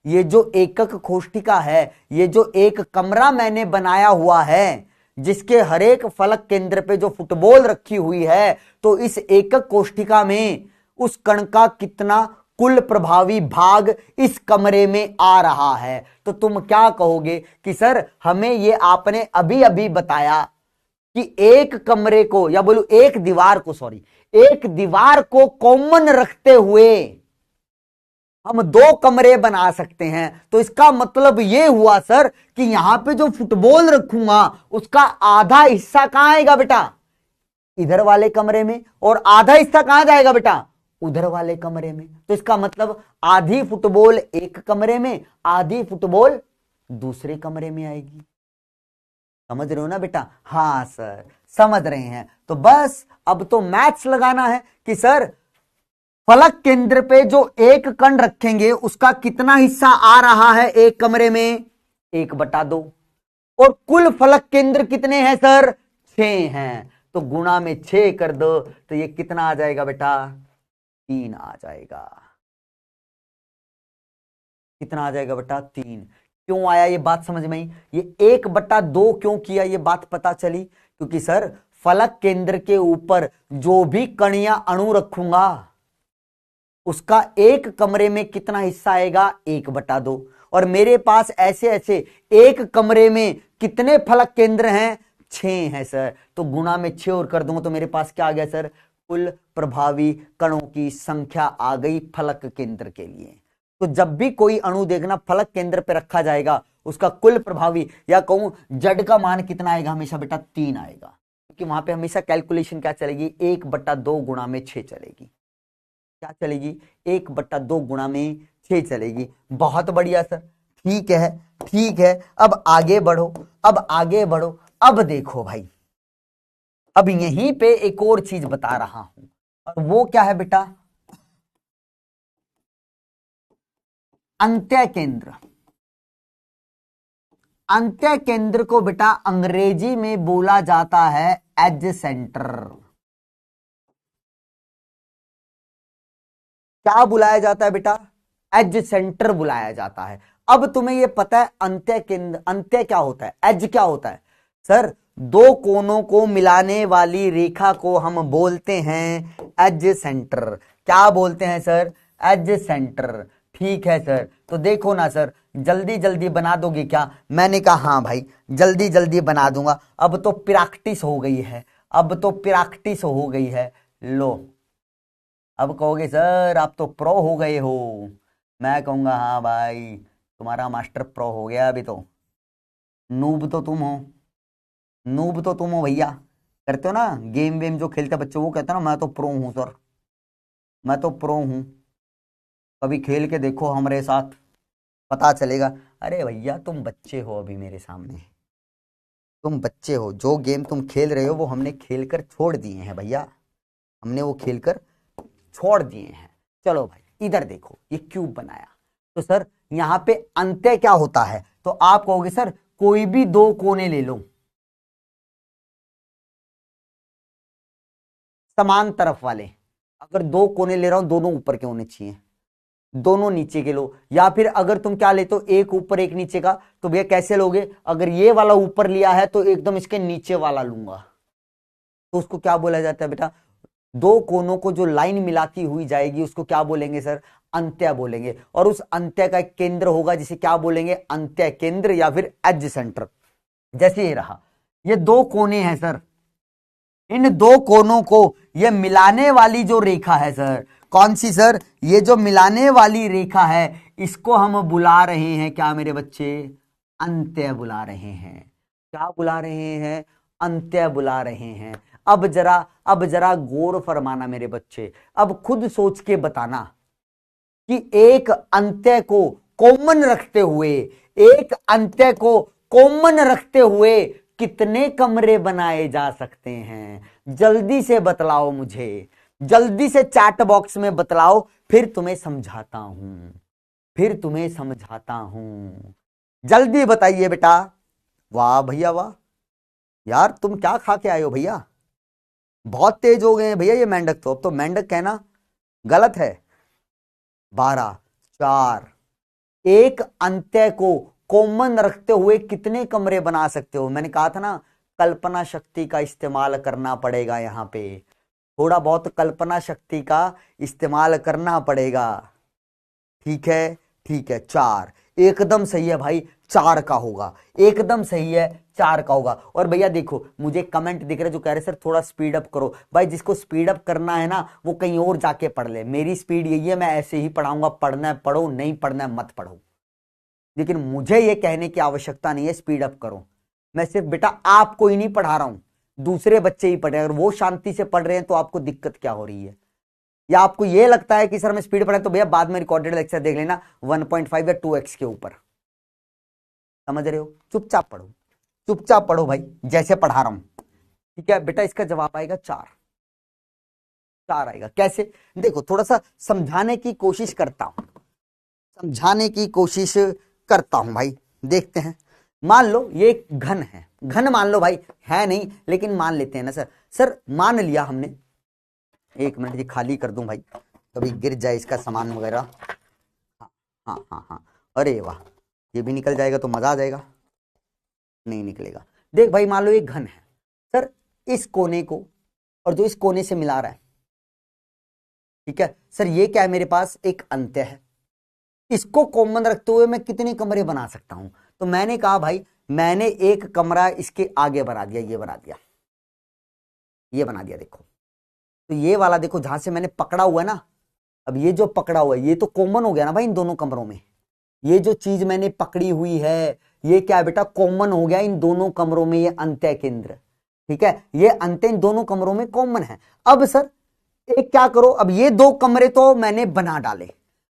S1: ये जो एकक कोष्ठिका है, ये जो एक कमरा मैंने बनाया हुआ है जिसके हर एक फलक केंद्र पे जो फुटबॉल रखी हुई है, तो इस एकक कोष्ठिका में उस कण का कितना कुल प्रभावी भाग इस कमरे में आ रहा है। तो तुम क्या कहोगे कि सर हमें ये आपने अभी अभी बताया कि एक कमरे को, या बोलूं एक दीवार को, सॉरी एक दीवार को कॉमन रखते हुए हम 2 कमरे बना सकते हैं। तो इसका मतलब यह हुआ सर कि यहां पे जो फुटबॉल रखूंगा उसका आधा हिस्सा कहां आएगा बेटा, इधर वाले कमरे में, और आधा हिस्सा कहां जाएगा बेटा, उधर वाले कमरे में। तो इसका मतलब आधी फुटबॉल एक कमरे में, आधी फुटबॉल दूसरे कमरे में आएगी। समझ रहे हो ना बेटा, हाँ सर समझ रहे हैं। तो बस अब तो मैथ्स लगाना है कि सर फलक केंद्र पे जो एक कण रखेंगे उसका कितना हिस्सा आ रहा है एक कमरे में, 1/2, और कुल फलक केंद्र कितने हैं सर, 6 हैं, तो गुणा में 6 कर दो, तो ये कितना आ जाएगा बेटा, 3 आ जाएगा। कितना आ जाएगा बेटा, 3। क्यों आया ये बात समझ में आई, ये 1/2 क्यों किया, ये बात पता चली, क्योंकि सर फलक केंद्र के ऊपर जो भी कण या अणु रखूंगा उसका एक कमरे में कितना हिस्सा आएगा, 1/2, और मेरे पास ऐसे ऐसे एक कमरे में कितने फलक केंद्र हैं, 6 हैं सर। तो गुणा में 6 और कर दूंगा तो मेरे पास क्या आ गया सर, कुल प्रभावी कणों की संख्या आ गई फलक केंद्र के लिए। तो जब भी कोई अणु देखना फलक केंद्र पे रखा जाएगा, उसका कुल प्रभावी या कहूं जड़ का मान कितना आएगा, हमेशा बेटा 3 आएगा, क्योंकि वहां पे हमेशा कैलकुलेशन क्या चलेगी, 1/2 गुणा में 6 चलेगी। क्या चलेगी, 1/2 गुणा में 6 चलेगी। बहुत बढ़िया सर, ठीक है ठीक है। अब आगे बढ़ो, अब आगे बढ़ो। अब देखो भाई, अब यहीं पे एक और चीज बता रहा हूं, और वो क्या है बेटा, अंत्य केंद्र। अंत्य केंद्र को बेटा अंग्रेजी में बोला जाता है एज सेंटर। क्या बुलाया जाता है बेटा, एज सेंटर बुलाया जाता है। अब तुम्हें यह पता है अंत्य केंद्र, अंत्य क्या होता है, एज क्या होता है सर, दो कोनों को मिलाने वाली रेखा को हम बोलते हैं एज सेंटर। क्या बोलते हैं सर, एज सेंटर। ठीक है सर, तो देखो ना सर, जल्दी जल्दी बना दोगे क्या, मैंने कहा हाँ भाई जल्दी जल्दी बना दूंगा। अब तो प्रैक्टिस हो गई है, अब तो प्रैक्टिस हो गई है। लो, अब कहोगे सर आप तो प्रो हो गए हो, मैं कहूंगा हाँ भाई तुम्हारा मास्टर प्रो हो गया। अभी तो नूब तो तुम हो, नूब तो तुम हो भैया। करते हो ना गेम वेम जो खेलते बच्चे, वो कहते हैं ना मैं तो प्रो हूं सर, मैं तो प्रो हूं, कभी खेल के देखो हमारे साथ पता चलेगा। अरे भैया तुम बच्चे हो अभी मेरे सामने, तुम बच्चे हो, जो गेम तुम खेल रहे हो वो हमने खेलकर छोड़ दिए हैं भैया, हमने वो खेलकर छोड़ दिए हैं। चलो भाई इधर देखो, ये क्यूब बनाया, तो सर यहां पे अंत्य क्या होता है, तो आप कहोगे सर कोई भी दो कोने ले लो समान तरफ वाले, अगर दो कोने ले रहा हूं दोनों ऊपर के होने चाहिए, दोनों नीचे के लो। या फिर अगर तुम क्या लेते हो, एक ऊपर एक नीचे का, तो भैया कैसे लोगे, अगर ये वाला ऊपर लिया है तो एकदम इसके नीचे वाला लूंगा, तो उसको क्या बोला जाता है बेटा, दो कोनों को जो लाइन मिलाती हुई जाएगी उसको क्या बोलेंगे सर, अंत्य बोलेंगे। और उस अंत्य का एक केंद्र होगा जिसे क्या बोलेंगे, अंत्य केंद्र या फिर एज सेंटर। जैसे ये रहा, ये दो कोने हैं सर, इन दो कोनों को ये मिलाने वाली जो रेखा है सर, कौन सी सर, ये जो मिलाने वाली रेखा है, इसको हम बुला रहे हैं क्या मेरे बच्चे, अंत्य बुला रहे हैं। क्या बुला रहे हैं, अंत्य बुला रहे हैं। अब जरा गौर फरमाना मेरे बच्चे, अब खुद सोच के बताना कि एक अंत्य को कॉमन रखते हुए, एक अंत्य को कॉमन रखते हुए कितने कमरे बनाए जा सकते हैं, जल्दी से बतलाओ मुझे, जल्दी से चैट बॉक्स में बतलाओ, फिर तुम्हें समझाता हूं, फिर तुम्हें समझाता हूं, जल्दी बताइए बेटा। वाह भैया वाह, यार तुम क्या खा के आए हो भैया, बहुत तेज हो गए हैं भैया ये मेंढक, तो अब तो मेंढक कहना गलत है। 12, 4, एक अंत्य को कॉमन रखते हुए कितने कमरे बना सकते हो, मैंने कहा था ना कल्पना शक्ति का इस्तेमाल करना पड़ेगा, यहां पे थोड़ा बहुत कल्पना शक्ति का इस्तेमाल करना पड़ेगा। ठीक है ठीक है, 4 एकदम सही है भाई, 4 का होगा, एकदम सही है, 4 का होगा। और भैया देखो मुझे कमेंट दिख रहे जो कह रहे सर थोड़ा स्पीड अप करो, भाई जिसको स्पीड अप करना है ना वो कहीं और जाके पढ़ ले, मेरी स्पीड यही है, मैं ऐसे ही पढ़ाऊंगा, पढ़ना है पढ़ो, नहीं पढ़ना है मत पढ़ो, लेकिन मुझे ये कहने की आवश्यकता नहीं है स्पीड अप करो। मैं सिर्फ बेटा आपको ही नहीं पढ़ा रहा हूं, दूसरे बच्चे ही पढ़ रहे हैं, अगर वो शांति से पढ़ रहे हैं तो आपको दिक्कत क्या हो रही है, या आपको ये लगता है कि सर मैं स्पीड पढ़ा, तो भैया बाद में रिकॉर्डेड लेक्चर देख लेना 1.5 या 2x के ऊपर, समझ रहे हो, चुपचाप पढ़ो, चुपचाप पढ़ो भाई जैसे पढ़ा रहा हूं। ठीक है बेटा, इसका जवाब आएगा 4, 4 आएगा। कैसे, देखो थोड़ा सा समझाने की कोशिश करता हूं, समझाने की कोशिश करता हूं भाई, देखते हैं। मान लो ये एक घन है, घन मान लो भाई, है नहीं लेकिन मान लेते हैं ना सर, सर मान लिया हमने, एक मिनट ये खाली कर दूं भाई, कभी गिर जाए इसका सामान वगैरह। हाँ हाँ हाँ हाँ, अरे वाह ये भी निकल जाएगा तो मजा आ जाएगा, नहीं निकलेगा। देख भाई मान लो एक घन है सर, इस कोने को और जो इस कोने से मिला रहा है, ठीक है सर, ये क्या है मेरे पास एक अंत्य है, इसको कॉमन रखते हुए मैं कितने कमरे बना सकता हूं? तो मैंने कहा भाई मैंने एक कमरा इसके आगे बना दिया, ये बना दिया, ये बना दिया। देखो तो ये वाला देखो जहां से मैंने पकड़ा हुआ है ना, अब ये जो पकड़ा हुआ है ये तो कॉमन हो गया ना भाई इन दोनों कमरों में। ये जो चीज मैंने पकड़ी हुई है ये क्या है बेटा, कॉमन हो गया इन दोनों कमरों में, ये अंत्य केंद्र। ठीक है, ये अंत्य इन दोनों कमरों में कॉमन है। अब सर एक क्या करो, अब ये दो कमरे तो मैंने बना डाले,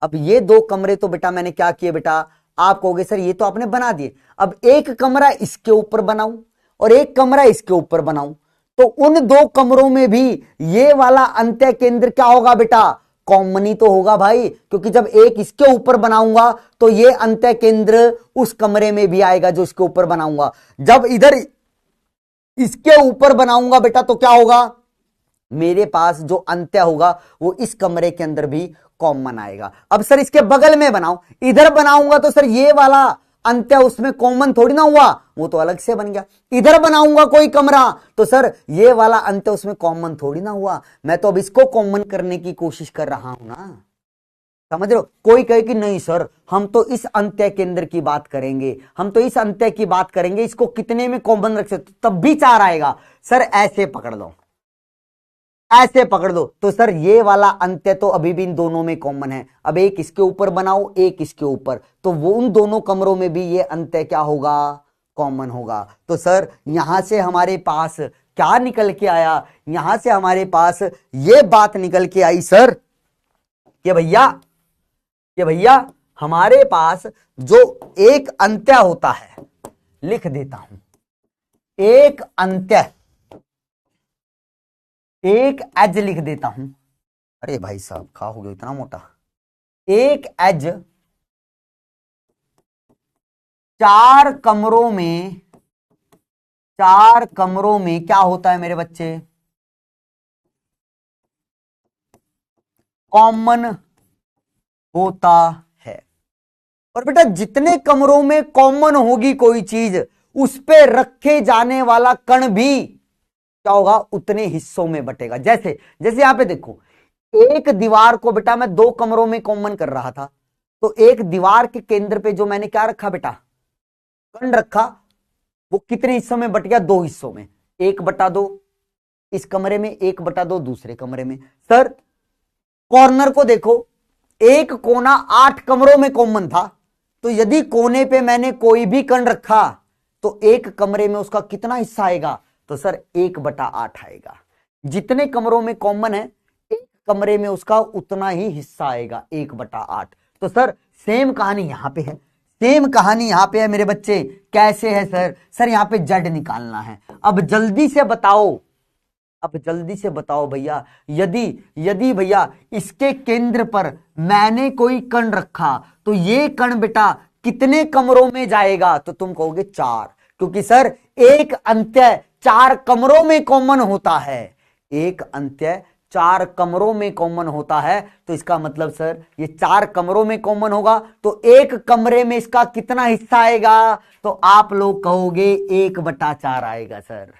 S1: अब ये दो कमरे तो बेटा मैंने क्या किए बेटा, आप कहोगे सर ये तो आपने बना दिए, अब एक कमरा इसके ऊपर बनाऊं और एक कमरा इसके ऊपर बनाऊं, तो उन दो कमरों में भी ये वाला अंत्य केंद्र क्या होगा बेटा, कॉमन ही तो होगा भाई, क्योंकि जब एक इसके ऊपर बनाऊंगा तो ये अंत्य केंद्र उस कमरे में भी आएगा जो इसके ऊपर बनाऊंगा। जब इधर इसके ऊपर बनाऊंगा बेटा तो क्या होगा, मेरे पास जो अंत्य होगा वो इस कमरे के अंदर भी कॉमन आएगा। अब सर इसके बगल में बनाऊं, इधर बनाऊंगा तो सर ये वाला अंत्य उसमें कॉमन थोड़ी ना हुआ, वो तो अलग से बन गया। इधर बनाऊंगा कोई कमरा तो सर ये वाला अंत्य उसमें कॉमन थोड़ी ना हुआ, मैं तो अब इसको कॉमन करने की कोशिश कर रहा हूं ना, समझ रहे हो। कोई कहे कि नहीं सर हम तो इस अंत्य केंद्र की बात करेंगे, हम तो इस अंत्य की बात करेंगे, इसको कितने में कॉमन रख सकते, तब भी 4 आएगा। सर ऐसे पकड़ लो, ऐसे पकड़ दो तो सर ये वाला अंत्य तो अभी भी इन दोनों में कॉमन है। अब एक इसके ऊपर बनाओ एक इसके ऊपर, तो वो उन दोनों कमरों में भी ये अंत्य क्या होगा, कॉमन होगा। तो सर यहां से हमारे पास क्या निकल के आया, यहां से हमारे पास ये बात निकल के आई सर कि भैया हमारे पास जो एक अंत्य होता है, लिख देता हूं, एक अंत्य, एक एज लिख देता हूं, अरे भाई साहब खा हो गया इतना मोटा, एक एज 4 कमरों में, 4 कमरों में क्या होता है मेरे बच्चे, कॉमन होता है। और बेटा जितने कमरों में कॉमन होगी कोई चीज उस पे रखे जाने वाला कण भी क्या होगा, उतने हिस्सों में बटेगा। जैसे जैसे यहां पे देखो, एक दीवार को बेटा मैं 2 कमरों में कॉमन कर रहा था, तो एक दीवार के केंद्र पे जो मैंने क्या रखा बेटा, कण रखा, वो कितने हिस्सों में बट गया, 2 हिस्सों में, 1/2 इस कमरे में, 1/2 दूसरे कमरे में। सर कॉर्नर को देखो, एक कोना 8 कमरों में कॉमन था, तो यदि कोने पे मैंने कोई भी कण रखा तो एक कमरे में उसका कितना हिस्सा आएगा, तो सर 1/8 आएगा। जितने कमरों में कॉमन है एक कमरे में उसका उतना ही हिस्सा आएगा, 1/8। तो सर सेम कहानी यहां पे है, सेम कहानी यहां पे है मेरे बच्चे। कैसे है सर, सर यहां पे जेड निकालना है। अब जल्दी से बताओ, अब जल्दी से बताओ भैया, यदि भैया इसके केंद्र पर मैंने कोई कण रखा तो ये कण बेटा कितने कमरों में जाएगा, तो तुम कहोगे 4, क्योंकि सर एक अंत्य 4 कमरों में कॉमन होता है, एक अंत्य 4 कमरों में कॉमन होता है, तो इसका मतलब सर ये 4 कमरों में कॉमन होगा, तो एक कमरे में इसका कितना हिस्सा आएगा, तो आप लोग कहोगे 1/4 आएगा। सर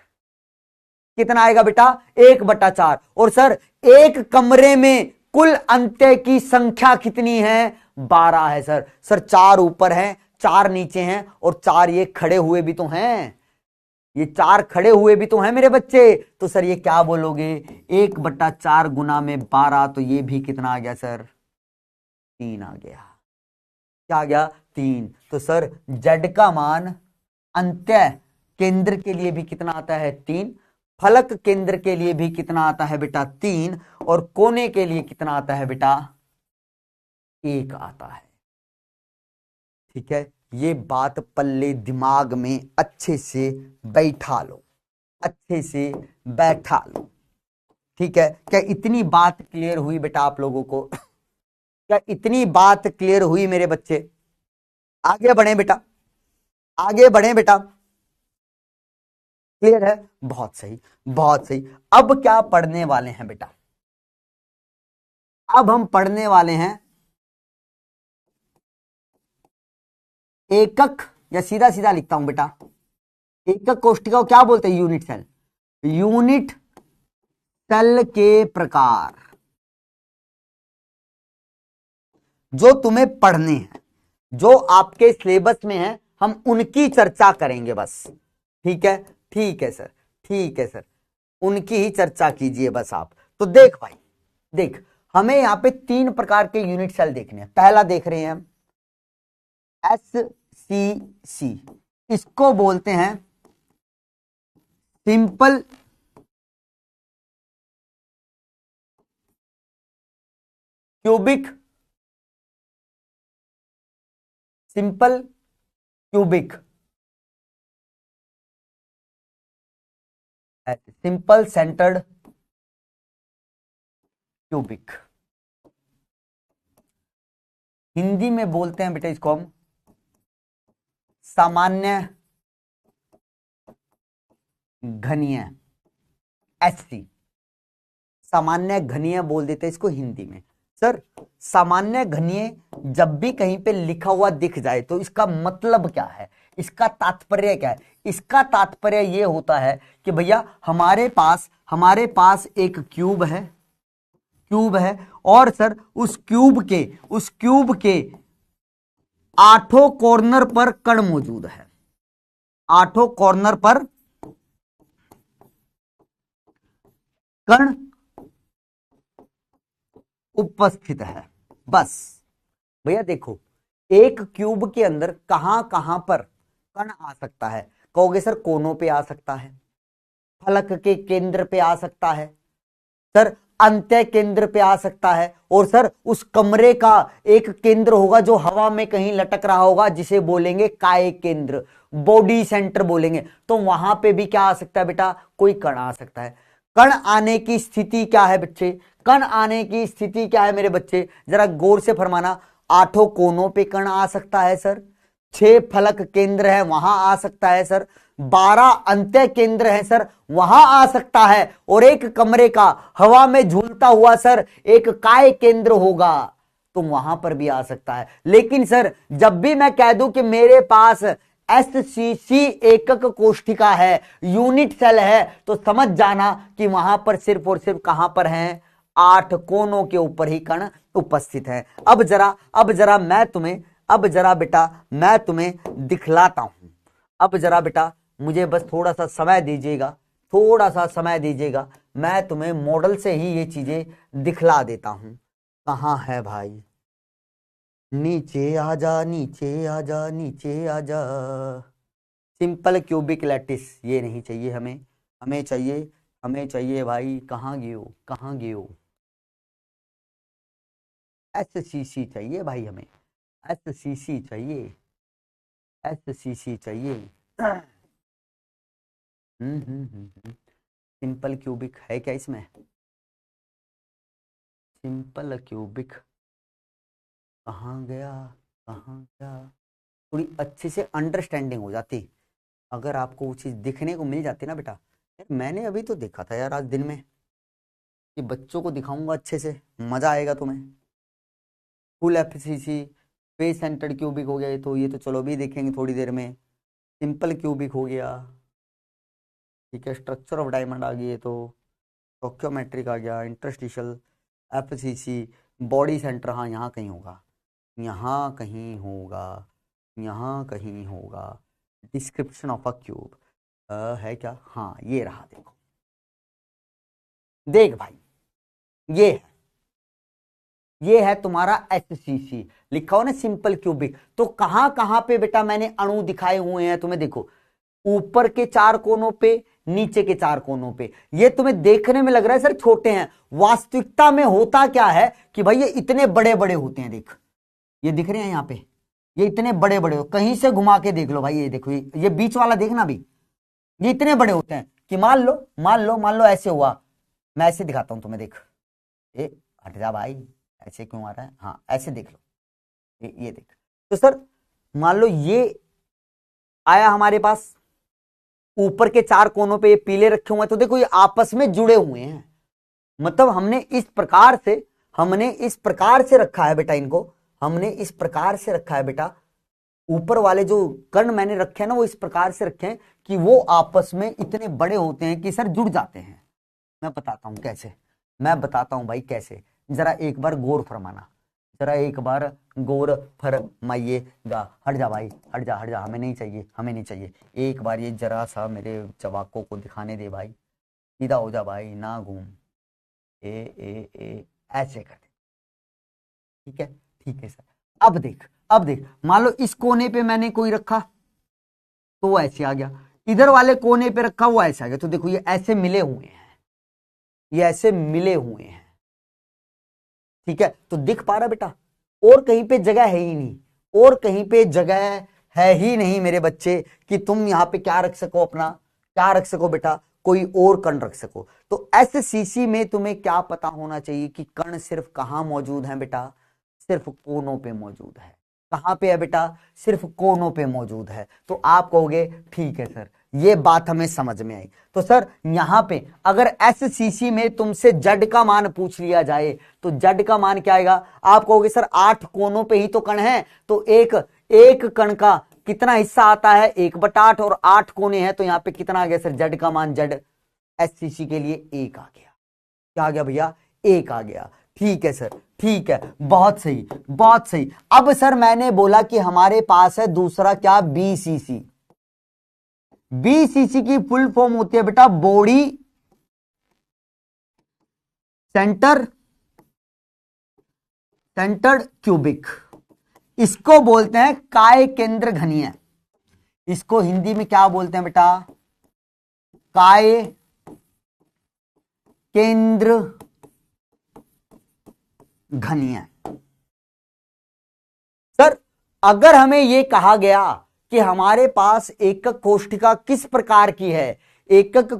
S1: कितना आएगा बेटा, 1/4। और सर एक कमरे में कुल अंत्य की संख्या कितनी है, 12 है। सर सर 4 ऊपर है 4 नीचे हैं और 4 ये खड़े हुए भी तो हैं, ये 4 खड़े हुए भी तो हैं मेरे बच्चे। तो सर ये क्या बोलोगे, 1/4 गुना में 12, तो ये भी कितना आ गया सर, 3 आ गया। क्या आ गया, 3। तो सर जेड का मान अंत्य केंद्र के लिए भी कितना आता है, 3, फलक केंद्र के लिए भी कितना आता है बेटा, 3, और कोने के लिए कितना आता है बेटा, 1 आता है। ठीक है, ये बात पल्ले दिमाग में अच्छे से बैठा लो, अच्छे से बैठा लो। ठीक है, क्या इतनी बात क्लियर हुई बेटा आप लोगों को, क्या इतनी बात क्लियर हुई मेरे बच्चे। आगे बढ़े बेटा, आगे बढ़े बेटा, क्लियर है, बहुत सही बहुत सही। अब क्या पढ़ने वाले हैं बेटा, अब हम पढ़ने वाले हैं एकक, या सीधा सीधा लिखता हूं बेटा, एकक कोष्ठिका को क्या बोलते हैं, यूनिट सेल, यूनिट सेल के प्रकार। जो तुम्हें पढ़ने हैं, जो आपके सिलेबस में है, हम उनकी चर्चा करेंगे बस। ठीक है, ठीक है सर, ठीक है सर, उनकी ही चर्चा कीजिए बस आप। तो देख भाई, देख, हमें यहां पे 3 प्रकार के यूनिट सेल देखने हैं। पहला देख रहे हैं हम SCC, इसको बोलते हैं simple cubic, simple cubic, simple centred cubic. Hindi में बोलते हैं बेटा इसको हम सामान्य घनीय, SC, सामान्य घनीय बोल देते हैं इसको हिंदी में। सर सामान्य घनीय जब भी कहीं पे लिखा हुआ दिख जाए तो इसका मतलब क्या है, इसका तात्पर्य क्या है? इसका तात्पर्य ये होता है कि भैया हमारे पास एक क्यूब है और सर उस क्यूब के 8 कॉर्नर पर कण मौजूद है, 8 कॉर्नर पर कण उपस्थित है। बस भैया देखो, एक क्यूब के अंदर कहां कहां पर कण आ सकता है? कहोगे सर कोनों पे आ सकता है, फलक के केंद्र पे आ सकता है, सर अंत्य केंद्र पे आ सकता है, और सर उस कमरे का एक केंद्र होगा जो हवा में कहीं लटक रहा होगा, जिसे बोलेंगे काय केंद्र, बॉडी सेंटर बोलेंगे। तो वहां पे भी क्या आ सकता है बेटा? कोई कण आ सकता है। कण आने की स्थिति क्या है बच्चे? कण आने की स्थिति क्या है मेरे बच्चे? जरा गौर से फरमाना। 8 कोनों पे कण आ सकता है सर, 6 फलक केंद्र है वहां आ सकता है सर, 12 अंत्य केंद्र है सर वहां आ सकता है, और एक कमरे का हवा में झूलता हुआ सर एक काय केंद्र होगा तो वहां पर भी आ सकता है। लेकिन सर जब भी मैं कह दूं कि मेरे पास SCC एकक कोष्ठिका है, यूनिट सेल है, तो समझ जाना कि वहां पर सिर्फ और सिर्फ कहां पर हैं? 8 कोनों के ऊपर ही कण उपस्थित है। अब जरा बेटा मैं तुम्हें दिखलाता हूं। अब जरा बेटा मुझे बस थोड़ा सा समय दीजिएगा, मैं तुम्हें मॉडल से ही ये चीजें दिखला देता हूं। कहां है भाई? नीचे आजा, नीचे आजा, नीचे आजा। सिंपल क्यूबिक लैटिस ये नहीं चाहिए हमें चाहिए भाई। कहां गए हो? SCC चाहिए भाई हमें, SCC चाहिए। सिंपल क्यूबिक है क्या इसमें? सिंपल क्यूबिक कहाँ गया? थोड़ी अच्छे से अंडरस्टैंडिंग हो जाती अगर आपको वो चीज दिखने को मिल जाती ना बेटा। यार मैंने अभी तो देखा था यार आज दिन में, कि बच्चों को दिखाऊंगा अच्छे से, मजा आएगा तुम्हें। Full FCC face centred cubic हो गया, ये तो चलो भी देखेंगे थोड़ी देर में। सिंपल क्यूबिक हो गया, ठीक है। स्ट्रक्चर ऑफ डायमंड आ गई, ये तो टोक्योमेट्रिक आ गया। इंटरस्टिशियल FCC बॉडी सेंटर, हाँ यहाँ कहीं होगा। डिस्क्रिप्शन ऑफ अ क्यूब है क्या? हाँ ये रहा, देखो देख भाई, ये है तुम्हारा SCC लिखा हो ना, सिंपल क्यूबिक। तो कहां कहां पे बेटा मैंने अणु दिखाए हुए हैं तुम्हें? देखो ऊपर के 4 कोनों पे, नीचे के 4 कोनों पे। ये तुम्हें देखने में लग रहा है सर छोटे हैं, वास्तविकता में होता क्या है कि भाई ये इतने बड़े बड़े होते हैं। देख ये दिख रहे हैं यहाँ पे, ये इतने बड़े बड़े, कहीं से घुमा के देख लो भाई, ये देखो ये बीच वाला देखना भी, ये इतने बड़े होते हैं कि मान लो ऐसे हुआ। मैं ऐसे दिखाता हूं तुम्हें, देख ये हट जा भाई, ऐसे क्यों आ रहा है? हाँ ऐसे देख लो, ये देख। तो सर मान लो ये आया हमारे पास, ऊपर के 4 कोनों पे ये पीले रखे हुए हैं, तो देखो ये आपस में जुड़े हुए हैं। मतलब हमने इस प्रकार से रखा है बेटा इनको, ऊपर वाले जो कर्ण मैंने रखे हैं ना, वो इस प्रकार से रखे हैं कि वो आपस में इतने बड़े होते हैं कि सर जुड़ जाते हैं। मैं बताता हूं भाई कैसे, जरा एक बार गौर फरमाना। जरा एक बार गौर फरमाइएगा। हट जा भाई, हट जा हट जा, हमें नहीं चाहिए, हमें नहीं चाहिए। एक बार ये जरा सा मेरे जवाकों को दिखाने दे भाई, सीधा हो जा भाई, ना घूम। ए ऐसे कर दे, ठीक है, ठीक है सर। अब देख, अब देख, मान लो इस कोने पे मैंने कोई रखा तो वो ऐसे आ गया, इधर वाले कोने पे रखा वो ऐसे आ गया। तो देखो ये ऐसे मिले हुए हैं, ये ऐसे मिले हुए हैं, ठीक है। तो दिख पा रहा बेटा, और कहीं पे जगह है ही नहीं, और कहीं पे जगह है ही नहीं मेरे बच्चे कि तुम यहां पे क्या रख सको, अपना क्या रख सको बेटा, कोई और कण रख सको। तो एससीसी में तुम्हें क्या पता होना चाहिए कि कण सिर्फ कहां मौजूद है बेटा, सिर्फ कोनों पे मौजूद है। कहां पे है बेटा, सिर्फ कोनों पे मौजूद है। तो आप कहोगे ठीक है सर, ये बात हमें समझ में आई। तो सर यहां पे अगर एससीसी में तुमसे जड का मान पूछ लिया जाए तो जड का मान क्या आएगा? आप कहोगे सर 8 कोनों पे ही तो कण है, तो एक कण का कितना हिस्सा आता है, 1/8, और 8 कोने हैं तो यहां पे कितना आ गया सर, जड का मान, जड एससीसी के लिए 1 आ गया। क्या आ गया भैया? 1 आ गया। ठीक है सर, ठीक है, बहुत सही, बहुत सही। अब सर मैंने बोला कि हमारे पास है दूसरा क्या, बीसीसी। बीसीसी की फुल फॉर्म होती है बेटा बॉडी सेंटर्ड क्यूबिक। इसको बोलते हैं काय केंद्र घनीय। इसको हिंदी में क्या बोलते हैं बेटा? काय केंद्र घनीय। सर अगर हमें यह कहा गया कि हमारे पास एकक कोष्ठिका किस प्रकार की है, एकक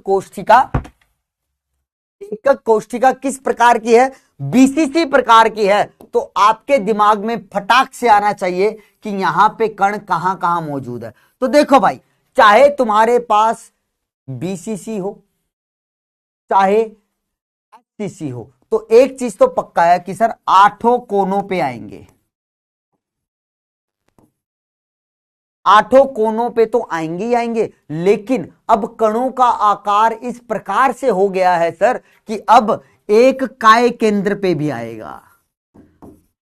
S1: कोष्ठिका किस प्रकार की है, बीसीसी प्रकार की है, तो आपके दिमाग में फटाक से आना चाहिए कि यहां पे कण कहां कहां मौजूद है। तो देखो भाई, चाहे तुम्हारे पास बीसीसी हो चाहे एससीसी हो, तो एक चीज तो पक्का है कि सर 8 कोनों पे आएंगे, 8 कोनों पे तो आएंगे ही आएंगे। लेकिन अब कणों का आकार इस प्रकार से हो गया है सर कि अब एक काय केंद्र पे भी आएगा।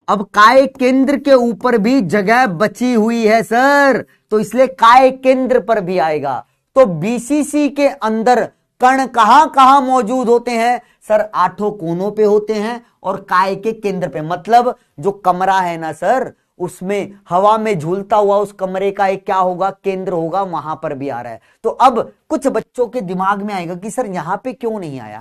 S1: अब काय केंद्र के ऊपर भी जगह बची हुई है सर, तो इसलिए काय केंद्र पर भी आएगा। तो बीसीसी के अंदर कण कहां कहां मौजूद होते हैं सर? 8 कोनों पे होते हैं और काय के केंद्र पे। मतलब जो कमरा है ना सर, उसमें हवा में झूलता हुआ उस कमरे का एक क्या होगा, केंद्र होगा, वहां पर भी आ रहा है। तो अब कुछ बच्चों के दिमाग में आएगा कि सर यहां पे क्यों नहीं आया,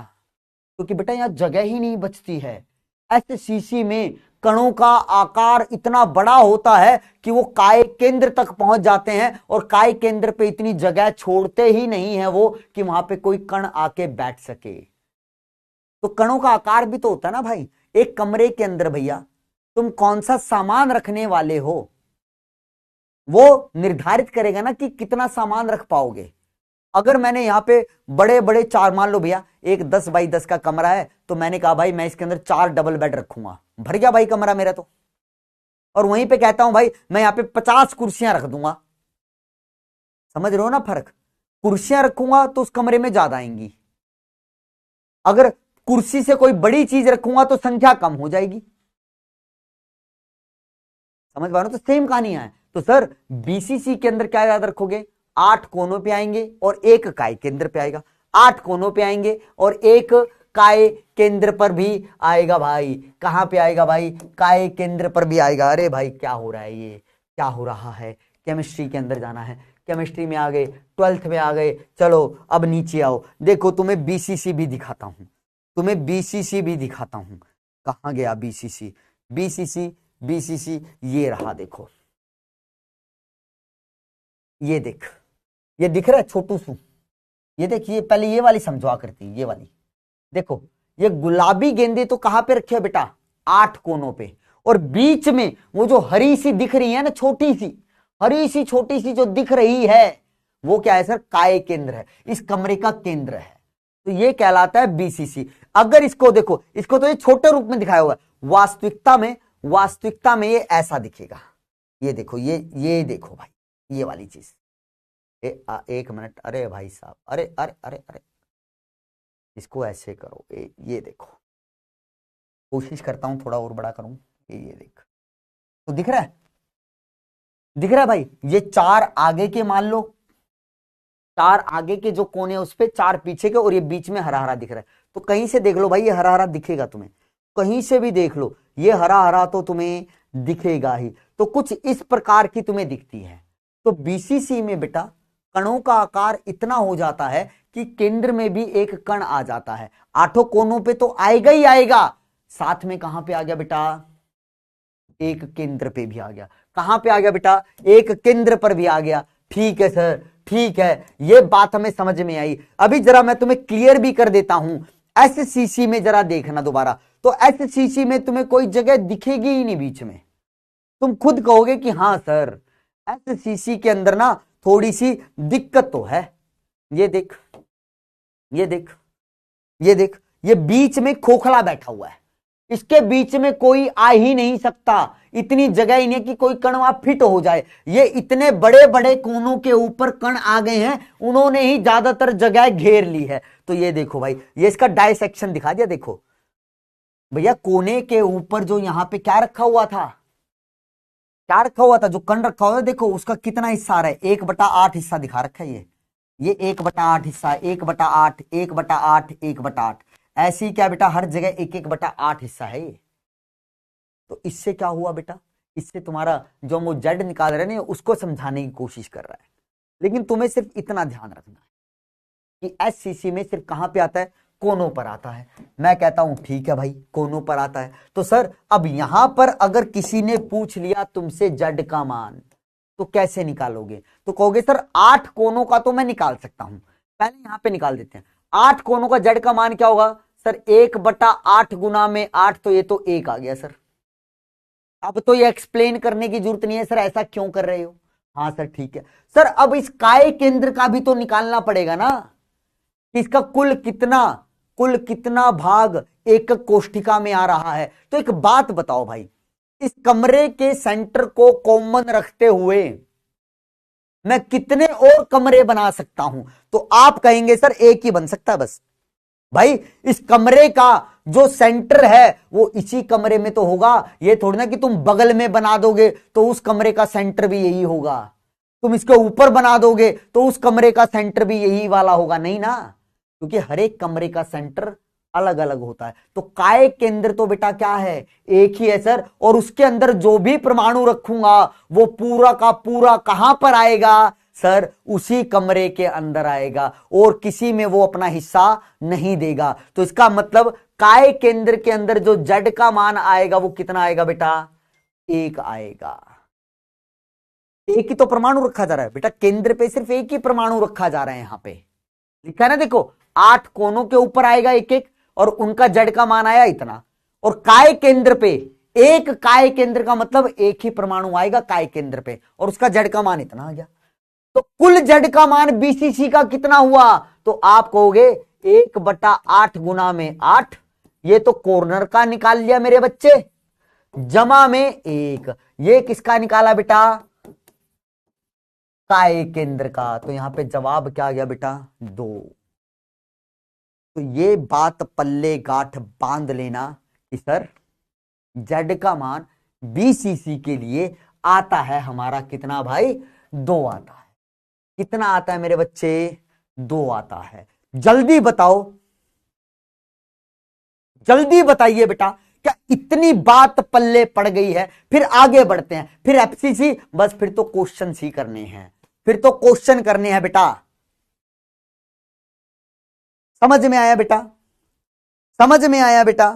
S1: क्योंकि बेटा यहां जगह ही नहीं बचती है। एससीसी में कणों का आकार इतना बड़ा होता है कि वो काय केंद्र तक पहुंच जाते हैं, और काय केंद्र पे इतनी जगह छोड़ते ही नहीं है वो कि वहां पे कोई कण आके बैठ सके। तो कणों का आकार भी तो होता है ना भाई। एक कमरे के अंदर भैया तुम कौन सा सामान रखने वाले हो, वो निर्धारित करेगा ना कि कितना सामान रख पाओगे। अगर मैंने यहां पे बड़े बड़े 4, मान लो भैया एक 10 बाई 10 का कमरा है, तो मैंने कहा भाई मैं इसके अंदर 4 डबल बेड रखूंगा, भर गया भाई कमरा मेरा तो। और वहीं पे कहता हूं भाई मैं यहां पे 50 कुर्सियां रख दूंगा, समझ रहे हो ना फर्क? कुर्सियां रखूंगा तो उस कमरे में ज्यादा आएंगी, अगर कुर्सी से कोई बड़ी चीज रखूंगा तो संख्या कम हो जाएगी। समझ पा रहे हो? तो सेम कहानी है। तो सर बीसीसी के अंदर क्या याद रखोगे, 8 कोनों पे आएंगे और एक काय केंद्र पे आएगा। 8 कोनों पे आएंगे और एक काय केंद्र पर भी आएगा भाई। कहां पे आएगा भाई? काय केंद्र पर भी आएगा। अरे भाई क्या हो रहा है, ये क्या हो रहा है? केमिस्ट्री के अंदर जाना है, केमिस्ट्री में आ गए, 12th में आ गए। चलो अब नीचे आओ, देखो तुम्हें बीसीसी भी दिखाता हूं, तुम्हें बीसीसी भी दिखाता हूं। कहां गया बीसीसी? बीसीसी बीसीसी ये रहा, देखो ये देख, ये दिख रहा है छोटू सू, ये देखिए, पहले ये वाली समझवा करती, ये वाली देखो, ये गुलाबी गेंदे तो कहां पे रखे है बेटा? 8 कोनों पे। और बीच में वो जो हरी सी दिख रही है ना, छोटी सी, हरी सी छोटी सी जो दिख रही है, वो क्या है सर? काय केंद्र है, इस कमरे का केंद्र है। तो ये कहलाता है बीसीसी। अगर इसको देखो, इसको तो ये छोटे रूप में दिखाया हुआ है, वास्तविकता में ये ऐसा दिखेगा। ये देखो, ये देखो भाई, ये वाली चीज। एक मिनट, अरे भाई साहब, अरे अरे अरे अरे, इसको ऐसे करो, ये देखो, कोशिश करता हूं थोड़ा और बड़ा करूं, ये देख, तो दिख रहा है, दिख रहा है भाई। ये 4 आगे के मान लो, 4 आगे के जो कोने उस पे, 4 पीछे के, और ये बीच में हरा हरा दिख रहा है। तो कहीं से देख लो भाई, ये हरा हरा दिखेगा तुम्हें, कहीं से भी देख लो ये हरा हरा तो तुम्हें दिखेगा ही। तो कुछ इस प्रकार की तुम्हें दिखती है। तो बीसीसी में बेटा कणों का आकार इतना हो जाता है कि केंद्र में भी एक कण आ जाता है। 8 कोनों पे तो आएगा ही आएगा, साथ में कहां पे आ गया बेटा, एक केंद्र पे भी आ गया। कहां पे आ गया बेटा, एक केंद्र पर भी आ गया। ठीक है सर, ठीक है, ये बात हमें समझ में आई। अभी जरा मैं तुम्हें क्लियर भी कर देता हूं। एससीसी में जरा देखना दोबारा, तो एससीसी में तुम्हें कोई जगह दिखेगी ही नहीं बीच में। तुम खुद कहोगे कि हाँ सर एससीसी के अंदर ना थोड़ी सी दिक्कत तो है। ये देख, ये देख, ये देख, ये बीच में खोखला बैठा हुआ है, इसके बीच में कोई आ ही नहीं सकता, इतनी जगह ही नहीं कि कोई कण वहां फिट हो जाए। ये इतने बड़े बड़े कोनों के ऊपर कण आ गए हैं, उन्होंने ही ज्यादातर जगह घेर ली है। तो ये देखो भाई, ये इसका डायसेक्शन दिखा दिया। देखो भैया, कोने के ऊपर जो यहां पे क्या रखा हुआ था, क्या रखा हुआ था, जो कण रखा हुआ था, देखो उसका कितना हिस्सा आ रहा है, 1/8 हिस्सा दिखा रखा है। ये 1/8 हिस्सा, 1/8, 1/8, 1/8, ऐसी क्या बेटा हर जगह 1/8 हिस्सा है ये। तो इससे क्या हुआ बेटा, इससे तुम्हारा जो हम वो जेड निकाल रहे हैं उसको समझाने की कोशिश कर रहा है। लेकिन तुम्हें सिर्फ इतना ध्यान रखना है कि एससीसी में सिर्फ कहां पे आता है, कोनों पर आता है। मैं कहता हूं ठीक है भाई, कोनों पर आता है। तो सर अब यहां पर अगर किसी ने पूछ लिया तुमसे जेड का मान, तो कैसे निकालोगे? तो कहोगे सर 8 कोनों का तो मैं निकाल सकता हूं। पहले यहां पे निकाल देते हैं, 8 कोनों का जेड का मान क्या होगा सर, 1/8 गुना में 8, तो ये तो 1 आ गया सर। अब तो ये एक्सप्लेन करने की जरूरत नहीं है सर ऐसा क्यों कर रहे हो। हाँ सर ठीक है सर, अब इस काय केंद्र का भी तो निकालना पड़ेगा ना, इसका कुल कितना भाग एक कोष्ठिका में आ रहा है। तो एक बात बताओ भाई, इस कमरे के सेंटर को कॉमन रखते हुए मैं कितने और कमरे बना सकता हूं? तो आप कहेंगे सर एक ही बन सकता है बस। भाई इस कमरे का जो सेंटर है वो इसी कमरे में तो होगा, ये थोड़ी ना कि तुम बगल में बना दोगे तो उस कमरे का सेंटर भी यही होगा, तुम इसके ऊपर बना दोगे तो उस कमरे का सेंटर भी यही वाला होगा, नहीं ना, क्योंकि हर एक कमरे का सेंटर अलग अलग होता है। तो काय केंद्र तो बेटा क्या है, एक ही है सर, और उसके अंदर जो भी परमाणु रखूंगा वो पूरा का पूरा कहां पर आएगा सर, उसी कमरे के अंदर आएगा, और किसी में वो अपना हिस्सा नहीं देगा। तो इसका मतलब काय केंद्र के अंदर जो जेड का मान आएगा वो कितना आएगा बेटा, 1 आएगा। एक ही तो परमाणु रखा जा रहा है बेटा, केंद्र पे सिर्फ एक ही परमाणु रखा जा रहा है। यहां पे लिखा है ना, देखो 8 कोनों के ऊपर आएगा एक एक, और उनका जेड का मान आया इतना, और काय केंद्र पे एक, काय केंद्र का मतलब एक ही परमाणु आएगा काय केंद्र पे, और उसका जेड का मान इतना आ गया। तो कुल जेड का मान बीसीसी का कितना हुआ? तो आप कहोगे 1/8 गुना में 8, ये तो कॉर्नर का निकाल लिया मेरे बच्चे, जमा में 1, ये किसका निकाला बेटा, काय केंद्र का। तो यहां पे जवाब क्या आ गया बेटा, 2। तो ये बात पल्ले गांठ बांध लेना कि सर जेड का मान बीसीसी के लिए आता है हमारा कितना भाई, 2 आता है। कितना आता है मेरे बच्चे, 2 आता है। जल्दी बताओ, जल्दी बताइए बेटा, क्या इतनी बात पल्ले पड़ गई है? फिर आगे बढ़ते हैं, फिर एफसीसी, बस फिर तो क्वेश्चन ही करने हैं, फिर तो क्वेश्चन करने हैं बेटा। समझ में आया बेटा, समझ में आया बेटा?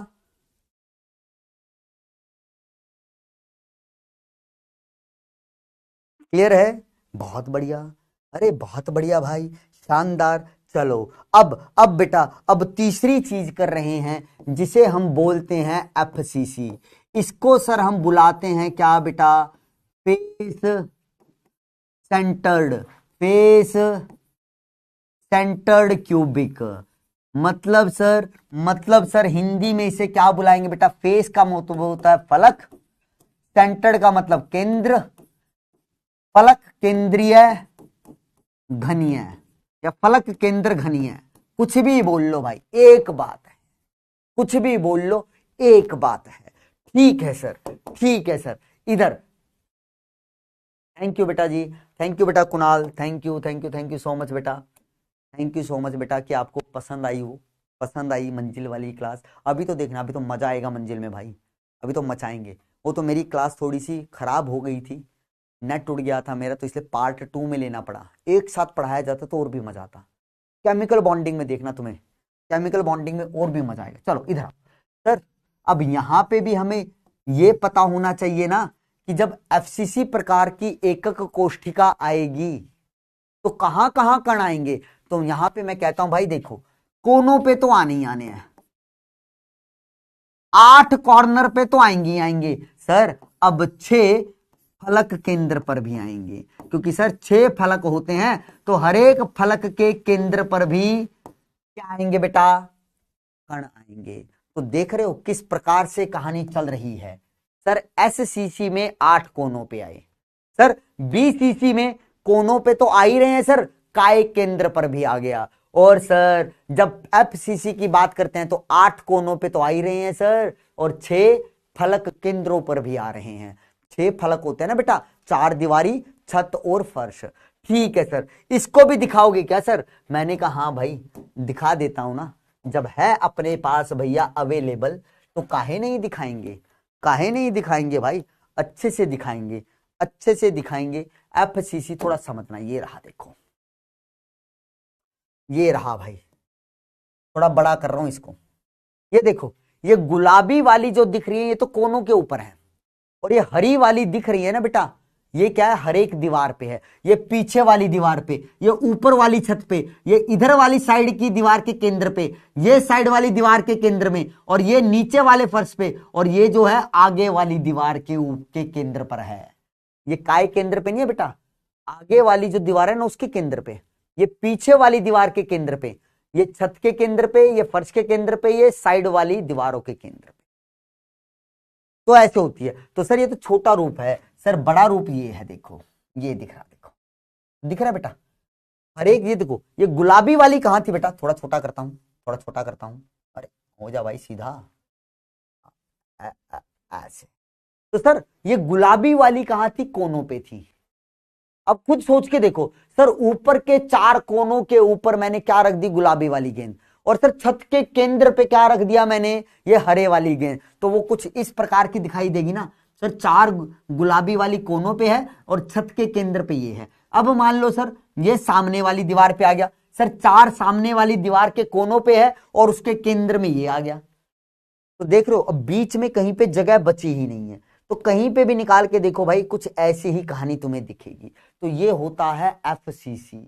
S1: क्लियर है? बहुत बढ़िया, अरे बहुत बढ़िया भाई, शानदार। चलो अब बेटा, अब तीसरी चीज कर रहे हैं जिसे हम बोलते हैं एफसीसी। इसको सर हम बुलाते हैं क्या बेटा, face centred, face centred cubic. मतलब सर हिंदी में इसे क्या बुलाएंगे बेटा, फेस का मतलब होता है फलक, सेंटर्ड का मतलब केंद्र, फलक केंद्रीय घनीय या फलक केंद्र घनीय, कुछ भी बोल लो भाई, एक बात है, कुछ भी बोल लो एक बात है। ठीक है सर, ठीक है सर। इधर थैंक यू बेटा जी, थैंक यू बेटा Kunal, thank you thank you thank you so much बेटा, थैंक यू सो मच बेटा कि आपको पसंद आई हो, पसंद आई मंजिल वाली क्लास। अभी तो देखना, अभी तो मजा आएगा मंजिल में भाई, अभी तो मचाएंगे। वो तो मेरी क्लास थोड़ी सी खराब हो गई थी, नेट टूट गया था मेरा, तो इसलिए पार्ट 2 में लेना पड़ा। एक साथ पढ़ाया जाता तो और भी मजा आता। केमिकल बॉन्डिंग में देखना तुम्हें, केमिकल बॉन्डिंग में और भी मजा आएगा। चलो इधर आओ सर। अब यहां पे भी हमें ये पता होना चाहिए ना कि जब एफसीसी प्रकार की एकक कोष्ठिका आएगी तो कहां कहां कण आएंगे। तो यहां पे मैं कहता हूं भाई देखो, कोनों पे तो आने ही आने हैं, 8 कॉर्नर पे तो आएंगे ही आएंगे सर। अब 6 फलक केंद्र पर भी आएंगे, क्योंकि सर 6 फलक होते हैं, तो हर एक फलक के केंद्र पर भी क्या आएंगे बेटा, कण आएंगे। तो देख रहे हो किस प्रकार से कहानी चल रही है। सर एससीसी में 8 कोनों पे आए, सर बीसीसी में कोनों पे तो आ ही रहे हैं सर, काय केंद्र पर भी आ गया। और सर जब एफसीसी की बात करते हैं तो 8 कोनों पे तो आ ही रहे हैं सर, और 6 फलक केंद्रों पर भी आ रहे हैं। 6 फलक होते हैं ना बेटा, 4 दीवारी, छत और फर्श। ठीक है सर, इसको भी दिखाओगे क्या सर? मैंने कहा हाँ भाई दिखा देता हूं ना, जब है अपने पास भैया अवेलेबल तो काहे नहीं दिखाएंगे, काहे नहीं दिखाएंगे भाई, अच्छे से दिखाएंगे, अच्छे से दिखाएंगे। एफसीसी थोड़ा समझना, ये रहा देखो, ये रहा भाई, थोड़ा बड़ा कर रहा हूं इसको। ये देखो, ये गुलाबी वाली जो दिख रही है ये तो कोनों के ऊपर है, और ये हरी वाली दिख रही है ना बेटा, ये क्या है, हर एक दीवार पे है। ये पीछे वाली दीवार पे, ये ऊपर वाली छत पे, ये इधर वाली साइड की दीवार के केंद्र पे, ये साइड वाली दीवार के केंद्र में, और ये नीचे वाले फर्श पे, और ये जो है आगे वाली दीवार के केंद्र पर है। ये काय केंद्र पे नहीं है बेटा, आगे वाली जो दीवार है ना उसके केंद्र पे, ये पीछे वाली दीवार के केंद्र पे, ये छत के केंद्र पे, ये फर्श के केंद्र पे, ये साइड वाली दीवारों के केंद्र पे। तो ऐसे होती है। तो सर ये तो छोटा रूप है सर, बड़ा रूप ये है, देखो ये दिख रहा, देखो दिख रहा बेटा हर एक। ये देखो, ये गुलाबी वाली कहां थी बेटा, थोड़ा छोटा करता हूं, थोड़ा छोटा करता हूं, अरे हो जा भाई सीधा, ऐसे। तो सर ये गुलाबी वाली कहां थी, कोनों पे थी। अब खुद सोच के देखो सर, ऊपर के 4 कोनों के ऊपर मैंने क्या रख दी, गुलाबी वाली गेंद, और सर छत के केंद्र पे क्या रख दिया मैंने, ये हरे वाली गेंद। तो वो कुछ इस प्रकार की दिखाई देगी ना सर, 4 गुलाबी वाली कोनों पे है और छत के केंद्र पे ये है। अब मान लो सर ये सामने वाली दीवार पे आ गया, सर 4 सामने वाली दीवार के कोनों पे है और उसके केंद्र में ये आ गया। तो देख रहे हो, अब बीच में कहीं पे जगह बची ही नहीं है, तो कहीं पे भी निकाल के देखो भाई, कुछ ऐसी ही कहानी तुम्हें दिखेगी। तो ये होता है एफसीसी,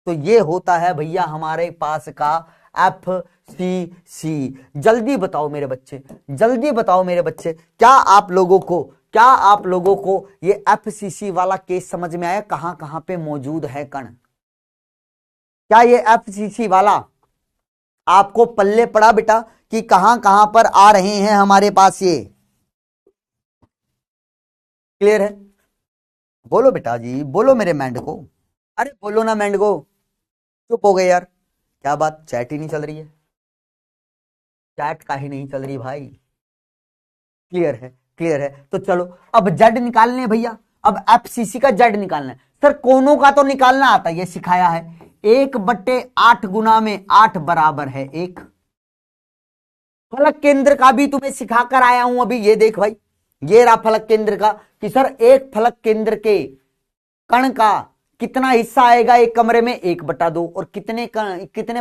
S1: तो ये होता है भैया हमारे पास का एफसीसी। जल्दी बताओ मेरे बच्चे, जल्दी बताओ मेरे बच्चे, क्या आप लोगों को, क्या आप लोगों को ये एफसीसी वाला केस समझ में आया, कहां कहां पे मौजूद है कण? क्या ये एफसीसी वाला आपको पल्ले पड़ा बेटा कि कहां कहां पर आ रहे हैं हमारे पास ये? क्लियर है? बोलो बेटा जी, बोलो मेरे मेंढको, अरे बोलो ना मेंढको, चुप हो गए यार, क्या बात, चैट ही नहीं चल रही है? चैट का ही नहीं चल रही भाई? क्लियर है, क्लियर है। तो चलो अब जेड निकालने हैं भैया, अब एफसीसी का जेड निकालना है। सर कोनों का तो निकालना आता है, ये सिखाया है, 1/8 गुना में 8 बराबर है 1। फलक केंद्र का भी तुम्हें सिखाकर आया हूं अभी, ये देख भाई, ये रहा फलक केंद्र का, कि सर एक फलक केंद्र के कण का कितना हिस्सा आएगा एक कमरे में, 1/2, और कितने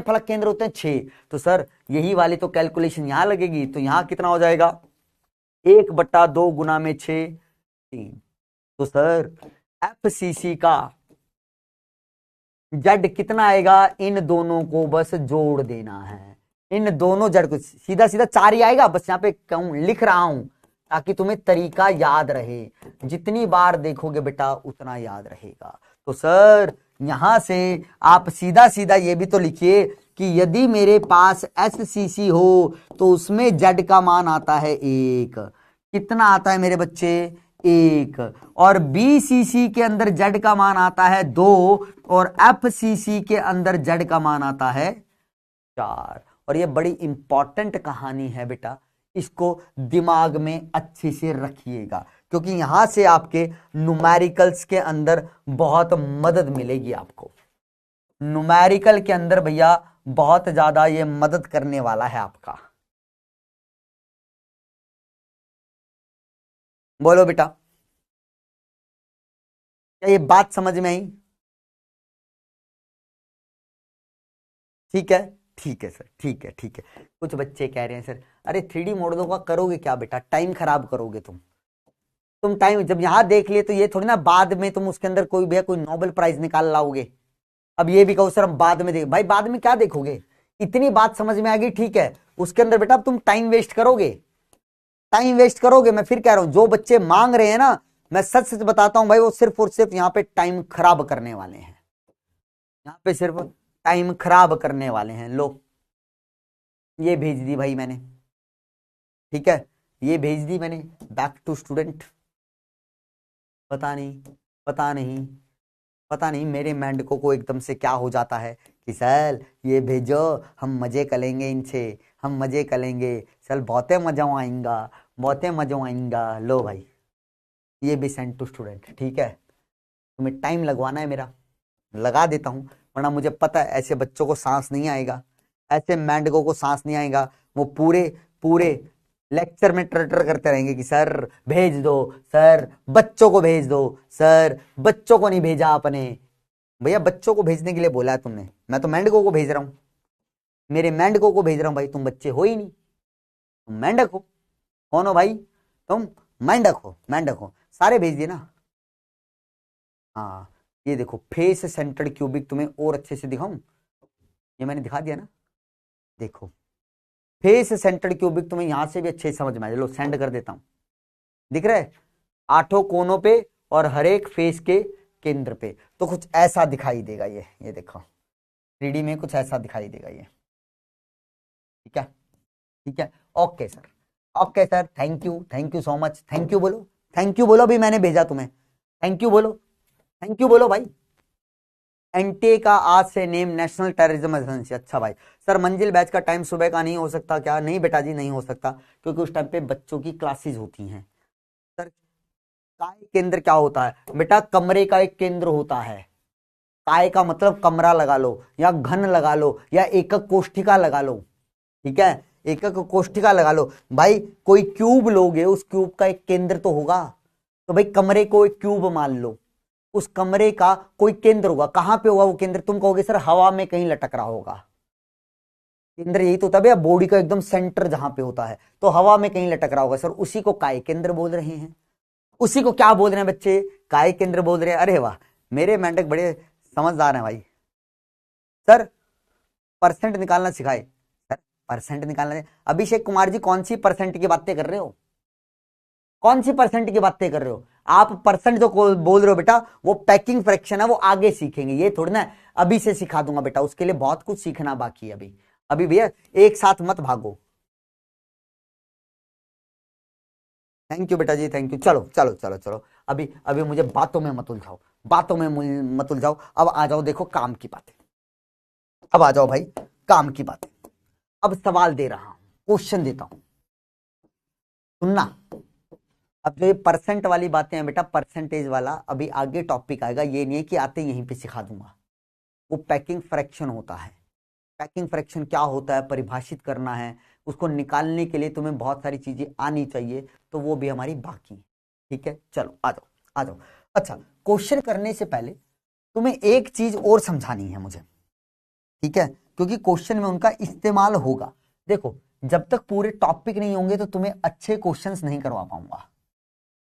S1: फलक केंद्र होते हैं, 6। तो सर यही वाली तो कैलकुलेशन यहां लगेगी, तो यहां कितना हो जाएगा, 1/2 गुना में 6, 3। तो सर एफसीसी का जेड कितना आएगा, इन दोनों को बस जोड़ देना है, इन दोनों जेड को सीधा सीधा 4 ही आएगा, बस यहां पे लिख रहा हूं ताकि तुम्हें तरीका याद रहे, जितनी बार देखोगे बेटा उतना याद रहेगा। तो सर यहां से आप सीधा सीधा ये भी तो लिखिए कि यदि मेरे पास एससीसी हो तो उसमें जेड का मान आता है 1। कितना आता है मेरे बच्चे, 1। और बीसीसी के अंदर जेड का मान आता है 2, और एफसीसी के अंदर जेड का मान आता है 4। और ये बड़ी इंपॉर्टेंट कहानी है बेटा, इसको दिमाग में अच्छे से रखिएगा, क्योंकि यहां से आपके न्यूमेरिकल्स के अंदर बहुत मदद मिलेगी आपको। न्यूमेरिकल के अंदर भैया बहुत ज्यादा ये मदद करने वाला है आपका। बोलो बेटा, क्या ये बात समझ में आई? ठीक है, ठीक है सर, ठीक है, ठीक है। कुछ बच्चे कह रहे हैं सर अरे 3D मॉडलों का करोगे क्या बेटा, टाइम खराब करोगे तुम टाइम जब यहां देख लिए तो ये थोड़ी ना बाद में तुम उसके अंदर कोई भैया कोई नोबेल प्राइज निकाल लाओगे। अब ये भी कहो सर हम बाद में देख, भाई बाद में क्या देखोगे, इतनी बात समझ में आ गई, ठीक है। उसके अंदर बेटा अब तुम टाइम वेस्ट करोगे, टाइम वेस्ट करोगे। मैं फिर कह रहा हूं जो बच्चे मांग रहे हैं ना, मैं सच सच बताता हूं भाई, वो सिर्फ और सिर्फ यहाँ पे टाइम खराब करने वाले हैं, यहाँ पे सिर्फ टाइम खराब करने वाले हैं। लो ये भेज दी भाई मैंने, ठीक है, ये भेज दी मैंने बैक टू स्टूडेंट। पता नहीं, पता नहीं, पता नहीं मेरे मेंढकों को एकदम से क्या हो जाता है कि सर ये भेजो, हम मजे करेंगे इनसे, हम मजे करेंगे सर, बहुते मजा आएगा, बहुते मजा आएगा। लो भाई ये भी सेंड टू स्टूडेंट, ठीक है। तुम्हें टाइम लगवाना है मेरा, लगा देता हूं, वरना मुझे पता है ऐसे बच्चों को सांस नहीं आएगा, ऐसे मेंढकों को सांस नहीं आएगा। वो पूरे पूरे लेक्चर में टर करते रहेंगे कि सर भेज दो, सर बच्चों को भेज दो, सर बच्चों को नहीं भेजा आपने। भैया बच्चों को भेजने के लिए बोला है तुमने, मैं तो मेंढकों को भेज रहा हूं, मेरे मेंढकों को भेज रहा हूं भाई, तुम बच्चे हो ही नहीं, तुम मेंढक हो। कौन हो भाई तुम? मेंढक हो, मेंढक हो, सारे भेज दिए ना। हाँ ये देखो फेस सेंटर्ड क्यूबिक, तुम्हें और अच्छे से दिखाऊं, ये मैंने दिखा दिया ना, देखो फेस सेंटर्ड क्यूबिक तुम्हें यहां से भी अच्छे से समझ में आ जाए। लो सेंड कर देता हूं, दिख रहा है, 8 कोनों पे और हर एक फेस के केंद्र पे, तो कुछ ऐसा दिखाई देगा ये देखो 3D में कुछ ऐसा दिखाई देगा ये, ठीक है, ठीक है। Okay sir, okay sir, thank you so much, thank you बोलो, थैंक यू बोलो, अभी मैंने भेजा तुम्हें, थैंक यू बोलो, थैंक यू बोलो भाई। एनटीए का आज से नेम नेशनल टेररिज्म एजेंसी। अच्छा भाई, सर मंजिल बैच का टाइम सुबह का नहीं हो सकता क्या? नहीं बेटा जी नहीं हो सकता, क्योंकि उस टाइम पे बच्चों की क्लासेस होती हैं। सर काय केंद्र क्या होता है बेटा? कमरे का एक केंद्र होता है। काय का मतलब कमरा लगा लो, या घन लगा लो, या एकक कोष्ठिका लगा लो, ठीक है, एकक कोष्ठिका लगा लो। भाई कोई क्यूब लोगे, उस क्यूब का एक केंद्र तो होगा, तो भाई कमरे को एक क्यूब मान लो, उस कमरे का कोई केंद्र होगा। कहां पे होगा वो केंद्र? तुम कहोगे सर हवा में कहीं लटक रहा होगा। केंद्र यही तो होता है बॉडी का एकदम सेंटर जहां पे होता है, तो हवा में कहीं लटक रहा होगा सर, उसी को काय केंद्र बोल रहे हैं। उसी को क्या बोल रहे हैं बच्चे? काय केंद्र बोल रहे हैं। अरे वाह, मेरे मेंढक बड़े समझदार हैं भाई। सर परसेंट निकालना सिखाए, सर परसेंट निकालना। अभिषेक कुमार जी कौन सी परसेंट की बातें कर रहे हो? कौन सी परसेंट की बातें कर रहे हो आप? परसेंट जो बोल रहे हो बेटा वो पैकिंग फ्रैक्शन है, वो आगे सीखेंगे, ये थोड़ी ना अभी से सिखा दूंगा बेटा, उसके लिए बहुत कुछ सीखना बाकी है अभी। अभी भैया एक साथ मत भागो। थैंक यू बेटा जी, थैंक यू। चलो चलो चलो चलो, अभी अभी मुझे बातों में मत उलझाओ, बातों में मत उलझाओ। अब आ जाओ, देखो काम की बातें, अब आ जाओ भाई काम की बातें। अब सवाल दे रहा हूं, क्वेश्चन देता हूं, सुनना। अब जो ये परसेंट वाली बातें हैं बेटा, परसेंटेज वाला अभी आगे टॉपिक आएगा, ये नहीं है कि आते यहीं पे सिखा दूंगा। वो पैकिंग फ्रैक्शन होता है, पैकिंग फ्रैक्शन क्या होता है परिभाषित करना है, उसको निकालने के लिए तुम्हें बहुत सारी चीजें आनी चाहिए, तो वो भी हमारी बाकी है, ठीक है। चलो आ जाओ, आ जाओ। अच्छा, क्वेश्चन करने से पहले तुम्हें एक चीज और समझानी है मुझे, ठीक है, क्योंकि क्वेश्चन में उनका इस्तेमाल होगा। देखो जब तक पूरे टॉपिक नहीं होंगे तो तुम्हें अच्छे क्वेश्चंस नहीं करवा पाऊंगा,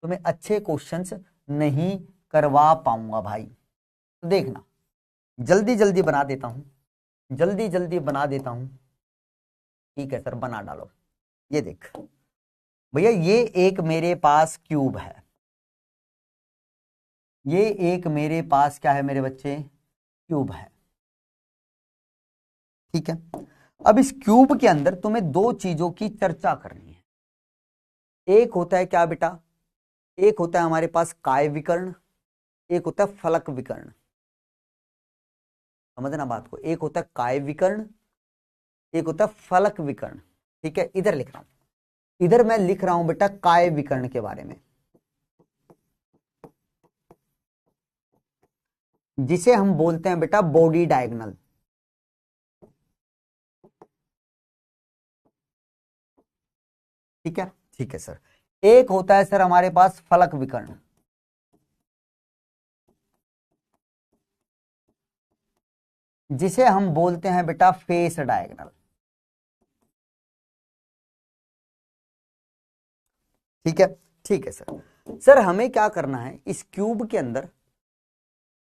S1: तुम्हें अच्छे क्वेश्चंस नहीं करवा पाऊंगा भाई। तो देखना, जल्दी जल्दी बना देता हूं, जल्दी जल्दी बना देता हूं, ठीक है सर बना डालो। ये देख भैया, ये एक मेरे पास क्यूब है, ये एक मेरे पास क्या है मेरे बच्चे? क्यूब है, ठीक है। अब इस क्यूब के अंदर तुम्हें दो चीजों की चर्चा करनी है। एक होता है क्या बेटा? एक होता है हमारे पास काय विकर्ण, एक होता है फलक विकर्ण। समझना बात को, एक होता है काय विकर्ण, एक होता है फलक विकर्ण, ठीक है। इधर लिख रहा हूं, इधर मैं लिख रहा हूं बेटा काय विकर्ण के बारे में, जिसे हम बोलते हैं बेटा बॉडी डायगोनल। ठीक है, ठीक है सर। एक होता है सर हमारे पास फलक विकर्ण, जिसे हम बोलते हैं बेटा फेस डायगोनल। ठीक है, ठीक है सर। सर हमें क्या करना है इस क्यूब के अंदर,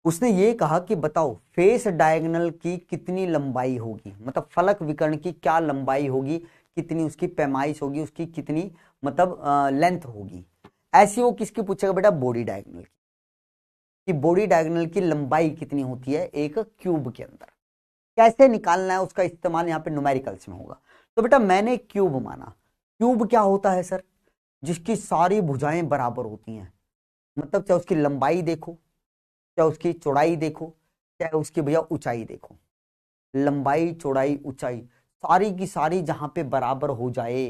S1: उसने ये कहा कि बताओ फेस डायगोनल की कितनी लंबाई होगी, मतलब फलक विकर्ण की क्या लंबाई होगी, कितनी उसकी पैमाइश होगी, उसकी कितनी मतलब लेंथ होगी। ऐसी वो किसकी पूछेगा बेटा, बॉडी डायगोनल की, कि बॉडी डायगोनल की लंबाई कितनी होती है एक क्यूब के अंदर। कैसे निकालना है उसका इस्तेमाल यहाँ पे न्यूमेरिकल्स में होगा। तो बेटा मैंने क्यूब माना, क्यूब क्या होता है सर, जिसकी सारी भुजाएं बराबर होती हैं, मतलब चाहे उसकी लंबाई देखो, चाहे उसकी चौड़ाई देखो, चाहे उसकी भैया ऊंचाई देखो, लंबाई चौड़ाई ऊंचाई सारी की सारी जहां पे बराबर हो जाए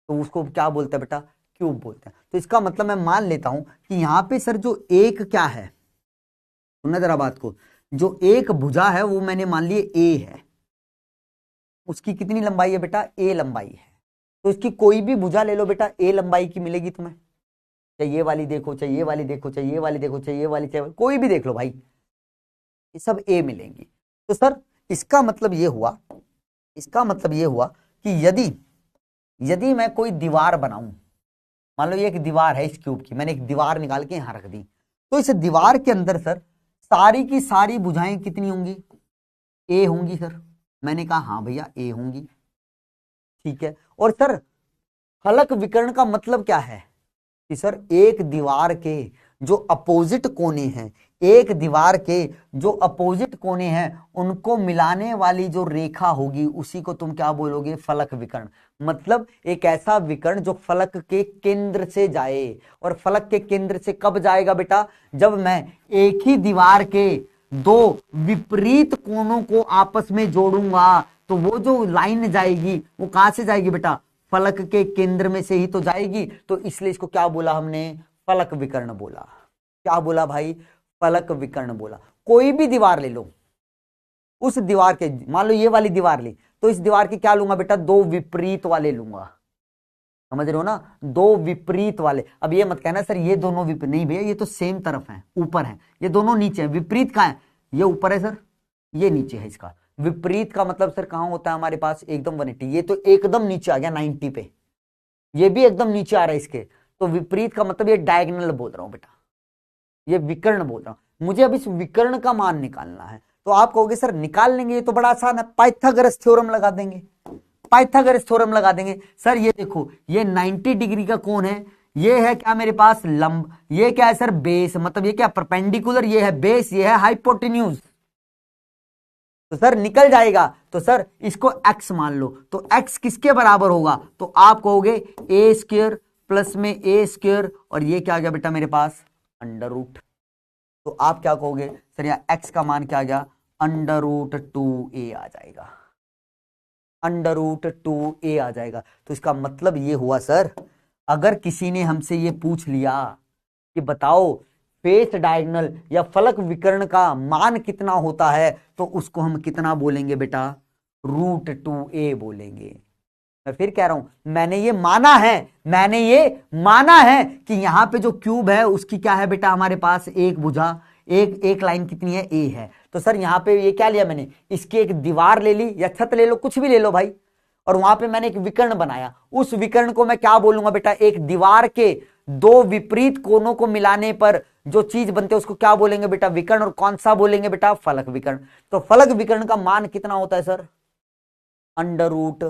S1: तो उसको क्या बोलते हैं बेटा, क्यूब बोलते हैं। तो इसका मतलब मैं मान लेता हूं कि यहां पे सर जो एक क्या है, सुनना जरा बात को, जो एक भुजा है वो मैंने मान लिए ए है, उसकी कितनी लंबाई है बेटा, ए लंबाई है। तो इसकी कोई भी भुजा ले लो बेटा, ए लंबाई की मिलेगी तुम्हें, चाहे ये वाली देखो, चाहे ये वाली देखो, चाहे ये वाली देखो, चाहे ये वाली, चाहे कोई भी देख लो भाई, ये सब ए मिलेंगी। तो सर इसका मतलब ये हुआ, इसका मतलब ये हुआ कि यदि यदि मैं कोई दीवार बनाऊं, मान लो ये एक दीवार है इस क्यूब की, मैंने एक दीवार निकाल के यहां रख दी, तो इस दीवार के अंदर सर सारी की सारी भुजाएं कितनी होंगी, ए होंगी सर। मैंने कहा हाँ भैया ए होंगी, ठीक है। और सर फलक विकर्ण का मतलब क्या है कि सर एक दीवार के जो अपोजिट कोने हैं, एक दीवार के जो अपोजिट कोने हैं उनको मिलाने वाली जो रेखा होगी उसी को तुम क्या बोलोगे, फलक विकर्ण। मतलब एक ऐसा विकर्ण जो फलक के केंद्र से जाए, और फलक के केंद्र से कब जाएगा बेटा, जब मैं एक ही दीवार के दो विपरीत कोनों को आपस में जोड़ूंगा, तो वो जो लाइन जाएगी वो कहां से जाएगी बेटा, फलक के केंद्र में से ही तो जाएगी। तो इसलिए इसको क्या बोला हमने, फलक विकर्ण बोला। क्या बोला भाई, फलक विकर्ण बोला। कोई भी दीवार ले लो, उस दीवार के, मान लो ये वाली दीवार ली, तो इस दीवार के क्या लूंगा बेटा, दो विपरीत वाले लूंगा, समझ रहे हो ना, दो विपरीत वाले। अब ये मत कहना सर ये दोनों विपरीत, नहीं भैया ये तो सेम तरफ है, ऊपर है, ये दोनों नीचे है, विपरीत कहां है, ये ऊपर है सर, ये नीचे है। इसका विपरीत का मतलब सर कहां होता है हमारे पास, एकदम 180, ये तो एकदम नीचे आ गया 90 पे, ये भी एकदम नीचे आ रहा है इसके, तो विपरीत का मतलब ये डायगोनल बोल रहा हूं बेटा, ये विकर्ण बोल रहा हूं। मुझे अब इस विकर्ण का मान निकालना है, तो आप कहोगे सर निकाल लेंगे, ये तो बड़ा आसान है, पाइथागोरस थ्योरम लगा देंगे, पाइथागोरस थ्योरम लगा देंगे। सर ये देखो ये 90 डिग्री का कोण है, ये है क्या मेरे पास लंब, ये क्या है सर बेस, मतलब ये क्या परपेंडिकुलर, ये है बेस, ये है हाइपोटेन्यूज, तो सर निकल जाएगा। तो सर इसको x मान लो, तो x किसके बराबर होगा, तो आप कहोगे ए स्क्वायर प्लस में ए स्क्वायर, और ये क्या आ गया बेटा मेरे पास अंडर रूट। तो आप क्या कहोगे सर, यहाँ x का मान क्या आ गया, अंडर रूट 2a आ जाएगा, अंडर रूट 2a आ जाएगा। तो इसका मतलब ये हुआ सर, अगर किसी ने हमसे ये पूछ लिया कि बताओ फेस डायगोनल या फलक विकर्ण का मान कितना होता है, तो उसको हम कितना बोलेंगे बेटा, रूट 2a बोलेंगे। मैं फिर कह रहा हूं, मैंने ये माना है, मैंने ये माना है कि यहां पे जो क्यूब है उसकी क्या है बेटा, हमारे पास एक भुजा, एक लाइन कितनी है, ए है। तो सर यहां पे ये क्या लिया मैंने, इसकी एक दीवार ले ली या छत ले लो, कुछ भी ले लो भाई, और वहां पे मैंने एक विकर्ण बनाया, उस विकर्ण को मैं क्या बोलूंगा बेटा, एक दीवार के दो विपरीत कोनों को मिलाने पर जो चीज बनते हैं उसको क्या बोलेंगे बेटा, विकर्ण। और कौन सा बोलेंगे बेटा, फलक विकर्ण। तो फलक विकर्ण का मान कितना होता है सर, अंडर रूट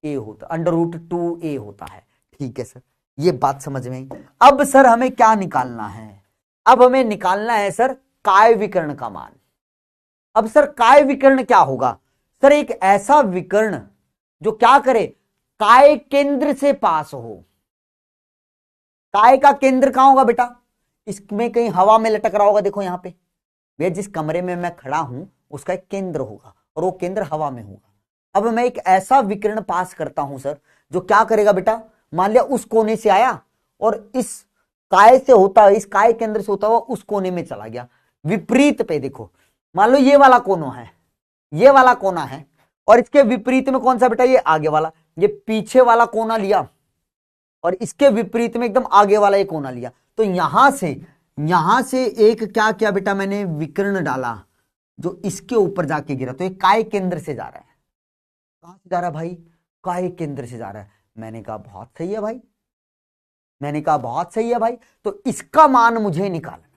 S1: ए होता, अंडर रूट 2a होता है। ठीक है सर, ये बात समझ में आई। अब सर हमें क्या निकालना है, अब हमें निकालना है सर काय विकर्ण का मान। अब सर काय विकर्ण क्या होगा, सर एक ऐसा विकर्ण जो क्या करे, काय केंद्र से पास हो। काय का केंद्र कहां होगा बेटा, इसमें कहीं हवा में लटक रहा होगा, देखो यहां पे भैया जिस कमरे में मैं खड़ा हूं उसका एक केंद्र होगा, और वो केंद्र हवा में होगा। अब मैं एक ऐसा विकिरण पास करता हूं सर जो क्या करेगा बेटा, मान लिया उस कोने से आया और इस काय से होता, इस काय केंद्र से होता हुआ उस कोने में चला गया। विपरीत पे देखो, मान लो ये वाला कोना है, ये वाला कोना है, और इसके विपरीत में कौन सा बेटा, ये आगे वाला, ये पीछे वाला कोना लिया और इसके विपरीत में एकदम आगे वाला ये कोना लिया। तो यहां से एक क्या किया बेटा, मैंने विकर्ण डाला जो इसके ऊपर जाके गिरा, तो ये काय केंद्र से जा रहा है। कहां से जा रहा है भाई, काय केंद्र से जा रहा है। मैंने कहा बहुत सही है भाई, मैंने कहा बहुत सही है भाई। तो इसका मान मुझे निकालना है,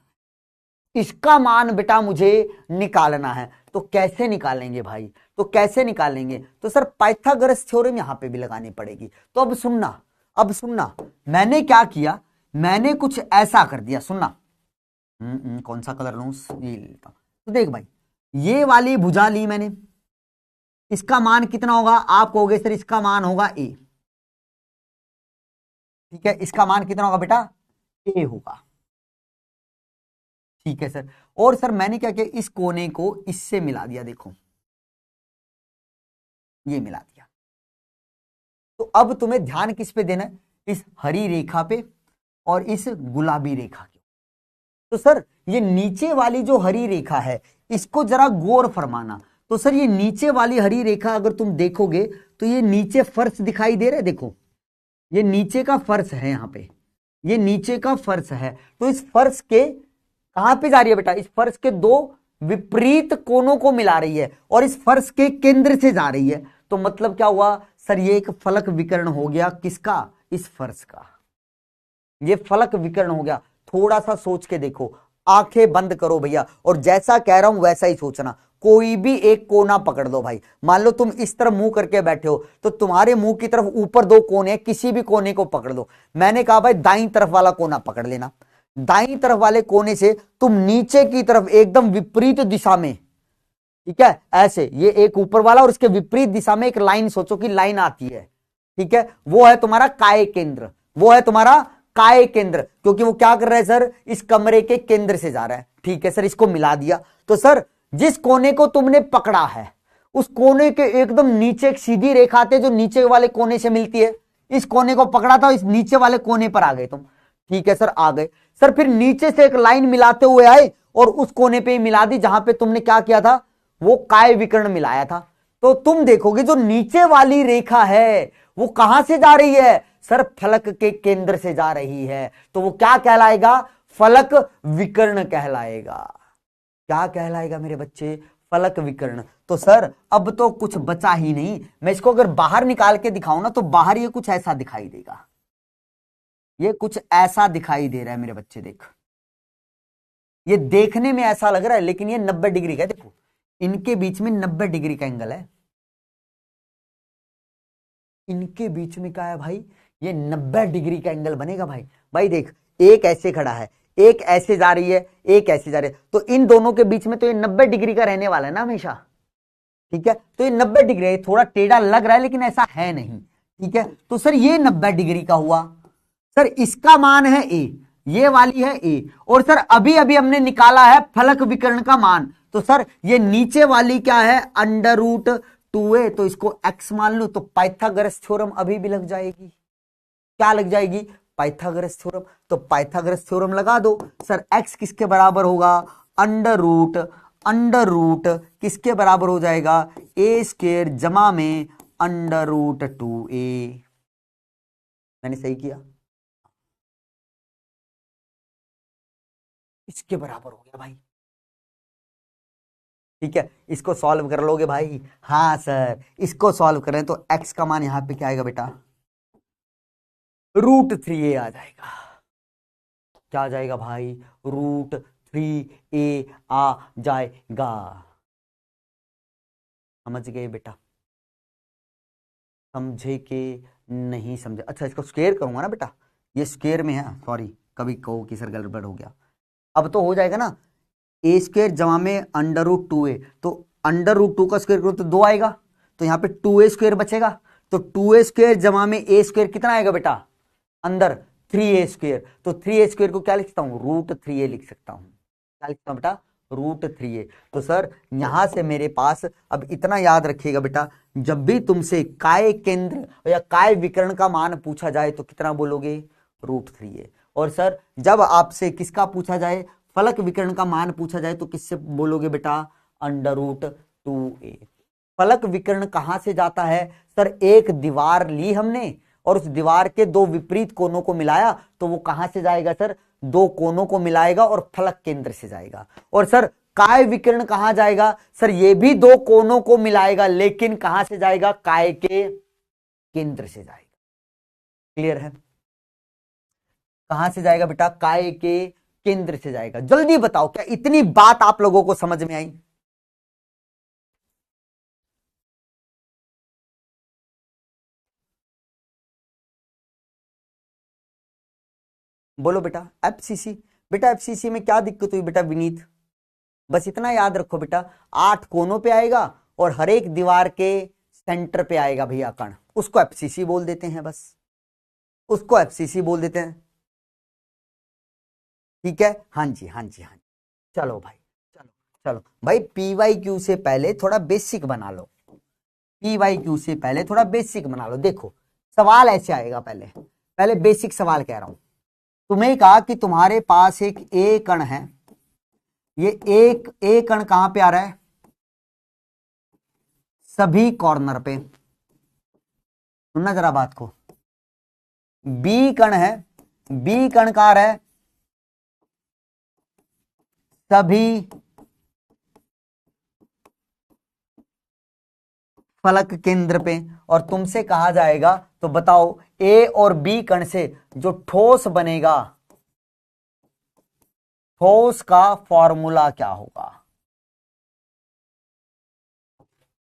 S1: इसका मान बेटा मुझे निकालना है। तो कैसे निकालेंगे भाई, तो कैसे निकालेंगे, तो सर पाइथागोरस थ्योरम यहां पे भी लगानी पड़ेगी। तो अब सुनना, अब सुनना, मैंने क्या किया, मैंने कुछ ऐसा कर दिया, सुनना। कौन सा कलर लूं, ये लेता हूं। तो देख भाई, ये वाली भुजा ली मैंने, इसका मान कितना होगा, आप कहोगे सर इसका मान होगा ए, ठीक है, इसका मान कितना होगा बेटा, ए होगा, ठीक है सर। और सर मैंने क्या किया, इस कोने को इससे मिला दिया, देखो ये मिला दिया। तो अब तुम्हें ध्यान किस पे देना है, इस हरी रेखा पे और इस गुलाबी रेखा के। तो सर ये नीचे वाली जो हरी रेखा है इसको जरा गौर फरमाना। तो सर ये नीचे वाली हरी रेखा अगर तुम देखोगे तो ये नीचे फर्श दिखाई दे रहा है, देखो ये नीचे का फर्श है, यहां पे ये नीचे का फर्श है। तो इस फर्श के कहां पे जा रही है बेटा, इस फर्श के दो विपरीत कोनों को मिला रही है और इस फर्श के केंद्र से जा रही है। तो मतलब क्या हुआ सर, ये एक फलक विकर्ण हो गया, किसका, इस फर्श का, ये फलक विकर्ण हो गया। थोड़ा सा सोच के देखो, आंखें बंद करो भैया, और जैसा कह रहा हूं वैसा ही सोचना। कोई भी एक कोना पकड़ लो भाई, मान लो तुम इस तरफ मुंह करके बैठे हो तो तुम्हारे मुंह की तरफ ऊपर दो कोने, किसी भी कोने को पकड़ लो। मैंने कहा भाई दाईं तरफ वाला कोना पकड़ लेना, दाईं तरफ वाले कोने से तुम नीचे की तरफ एकदम विपरीत दिशा में, ठीक है, ऐसे ये एक ऊपर वाला और इसके विपरीत दिशा में एक लाइन, सोचो कि लाइन आती है, ठीक है, वो है तुम्हारा काय केंद्र, वो है तुम्हारा काय केंद्र, क्योंकि वो क्या कर रहा है सर, इस कमरे के केंद्र से जा रहा है, ठीक है सर। इसको मिला दिया। तो सर जिस कोने को तुमने पकड़ा है उस कोने के एकदम नीचे एक सीधी रेखा आती है जो नीचे वाले कोने से मिलती है। इस कोने को पकड़ा था, इस नीचे वाले कोने पर आ गए तुम, ठीक है सर, आ गए सर। फिर नीचे से एक लाइन मिलाते हुए आए और उस कोने पे ही मिला दी जहां पे तुमने क्या किया था, वो काय विकर्ण मिलाया था। तो तुम देखोगे जो नीचे वाली रेखा है वो कहां से जा रही है सर, फलक के केंद्र से जा रही है। तो वो क्या कहलाएगा, फलक विकर्ण कहलाएगा। क्या कहलाएगा मेरे बच्चे, फलक विकर्ण। तो सर अब तो कुछ बचा ही नहीं, मैं इसको अगर बाहर निकाल के दिखाऊं ना तो बाहर ये कुछ ऐसा दिखाई देगा, ये कुछ ऐसा दिखाई दे रहा है मेरे बच्चे। देख, ये देखने में ऐसा लग रहा है लेकिन ये 90 डिग्री का है। देखो इनके बीच में 90 डिग्री का एंगल है, इनके बीच में क्या है भाई, ये 90 डिग्री का एंगल बनेगा भाई। भाई देख, एक ऐसे खड़ा है, एक ऐसे जा रही है, एक ऐसे जा रही है, तो इन दोनों के बीच में तो ये 90 डिग्री का रहने वाला है ना हमेशा, ठीक है। तो ये 90 डिग्री है, थोड़ा टेढ़ा लग रहा है लेकिन ऐसा है नहीं, ठीक है। तो सर ये 90 डिग्री का हुआ। सर इसका मान है ए, ये वाली है ए, और सर अभी अभी हमने निकाला है फलक विकर्ण का मान। तो सर ये नीचे वाली क्या है, √2a, तो इसको x मान लो। तो पाइथागोरस थ्योरम अभी भी लग जाएगी, क्या लग जाएगी, पाइथागोरस थ्योरम। तो पाइथागोरस थ्योरम लगा दो। सर x किसके बराबर होगा, अंडर रूट किसके बराबर हो जाएगा, a² जमा में √2a। मैंने सही किया, इसके बराबर हो गया भाई, ठीक है। इसको सॉल्व कर लोगे भाई, हाँ सर इसको सॉल्व करें तो x का मान यहां पे क्या आएगा बेटा, √3a आ जाएगा। क्या आ जाएगा भाई, √3a आ जाएगा। समझ गए बेटा, समझे के नहीं समझे। अच्छा इसको स्क्वायर करूंगा ना बेटा, ये स्क्वायर में है, सॉरी कभी कहो कि सर गड़बड़ हो गया। अब तो हो जाएगा ना, a² जमा में √2a, तो √2 का स्क्वायर करो तो 2 आएगा, तो यहाँ पे 2a² बचेगा। तो 2a² जमा में a² कितना आएगा बेटा, अंदर 3a²। तो 3a² को क्या लिख सकता हूँ, √3a लिख सकता हूँ। क्या लिखता हूँ बेटा, √3a। तो सर यहां से मेरे पास अब इतना याद रखिएगा बेटा, जब भी तुमसे काय केंद्र या काय विकर्ण का मान पूछा जाए तो कितना बोलोगे, √3a। और सर जब आपसे किसका पूछा जाए, फलक विकर्ण का मान पूछा जाए तो किससे बोलोगे बेटा, √2a। फलक विकर्ण कहां से जाता है सर, एक दीवार ली हमने और उस दीवार के दो विपरीत कोनों को मिलाया तो वो कहां से जाएगा सर, दो कोनों को मिलाएगा और फलक केंद्र से जाएगा। और सर काय विकर्ण कहां जाएगा सर, ये भी दो कोनों को मिलाएगा लेकिन कहां से जाएगा, काय के केंद्र से जाएगा। क्लियर है, कहां से जाएगा बेटा, काय के केंद्र से जाएगा। जल्दी बताओ क्या इतनी बात आप लोगों को समझ में आई? बोलो बेटा एफसीसी। बेटा एफसीसी में क्या दिक्कत हुई बेटा विनीत, बस इतना याद रखो बेटा, 8 कोनों पे आएगा और हर एक दीवार के सेंटर पे आएगा भैया कण, उसको एफसीसी बोल देते हैं, बस उसको एफसीसी बोल देते हैं। ठीक है, हाँ जी हाँ जी हाँ जी। चलो भाई, चलो चलो भाई, पीवाईक्यू से पहले थोड़ा बेसिक बना लो, पीवाईक्यू से पहले थोड़ा बेसिक बना लो। देखो सवाल ऐसे आएगा, पहले पहले बेसिक सवाल कह रहा हूं। तुम्हें कहा कि तुम्हारे पास एक ए कण है, ये एक ए कण कहां पे आ रहा है, सभी कॉर्नर पे। सुनना जरा बात को, बी कण है, बी कण कहां आ रहा है, सभी फलक केंद्र पे। और तुमसे कहा जाएगा तो बताओ ए और बी कण से जो ठोस बनेगा, ठोस का फॉर्मूला क्या होगा।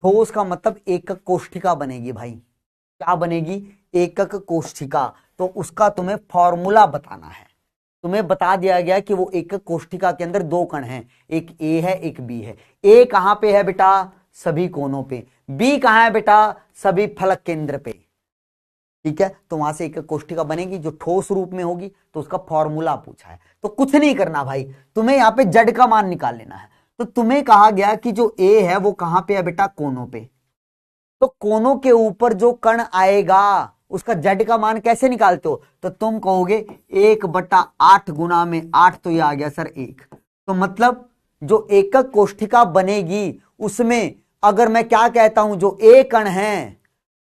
S1: ठोस का मतलब एकक कोष्ठिका बनेगी भाई, क्या बनेगी, एकक कोष्ठिका। तो उसका तुम्हें फॉर्मूला बताना है। तुम्हें बता दिया गया कि वो एकक कोष्ठिका के अंदर दो कण हैं, एक ए है एक बी है। ए कहां पे है बेटा, सभी कोनों पे। बी कहां है बेटा, सभी फलक केंद्र पे। ठीक है, तो वहां से एकक कोष्ठिका बनेगी जो ठोस रूप में होगी, तो उसका फॉर्मूला पूछा है। तो कुछ नहीं करना भाई, तुम्हें यहाँ पे जड़ का मान निकाल लेना है। तो तुम्हें कहा गया कि जो ए है वो कहां पे है बेटा, कोनों पे। तो कोनों के ऊपर जो कण आएगा उसका जेड का मान कैसे निकालते हो, तो तुम कहोगे 1/8 गुना में 8, तो ये आ गया सर 1। तो मतलब जो एकक कोष्ठिका बनेगी उसमें अगर मैं क्या कहता हूं, जो ए कण है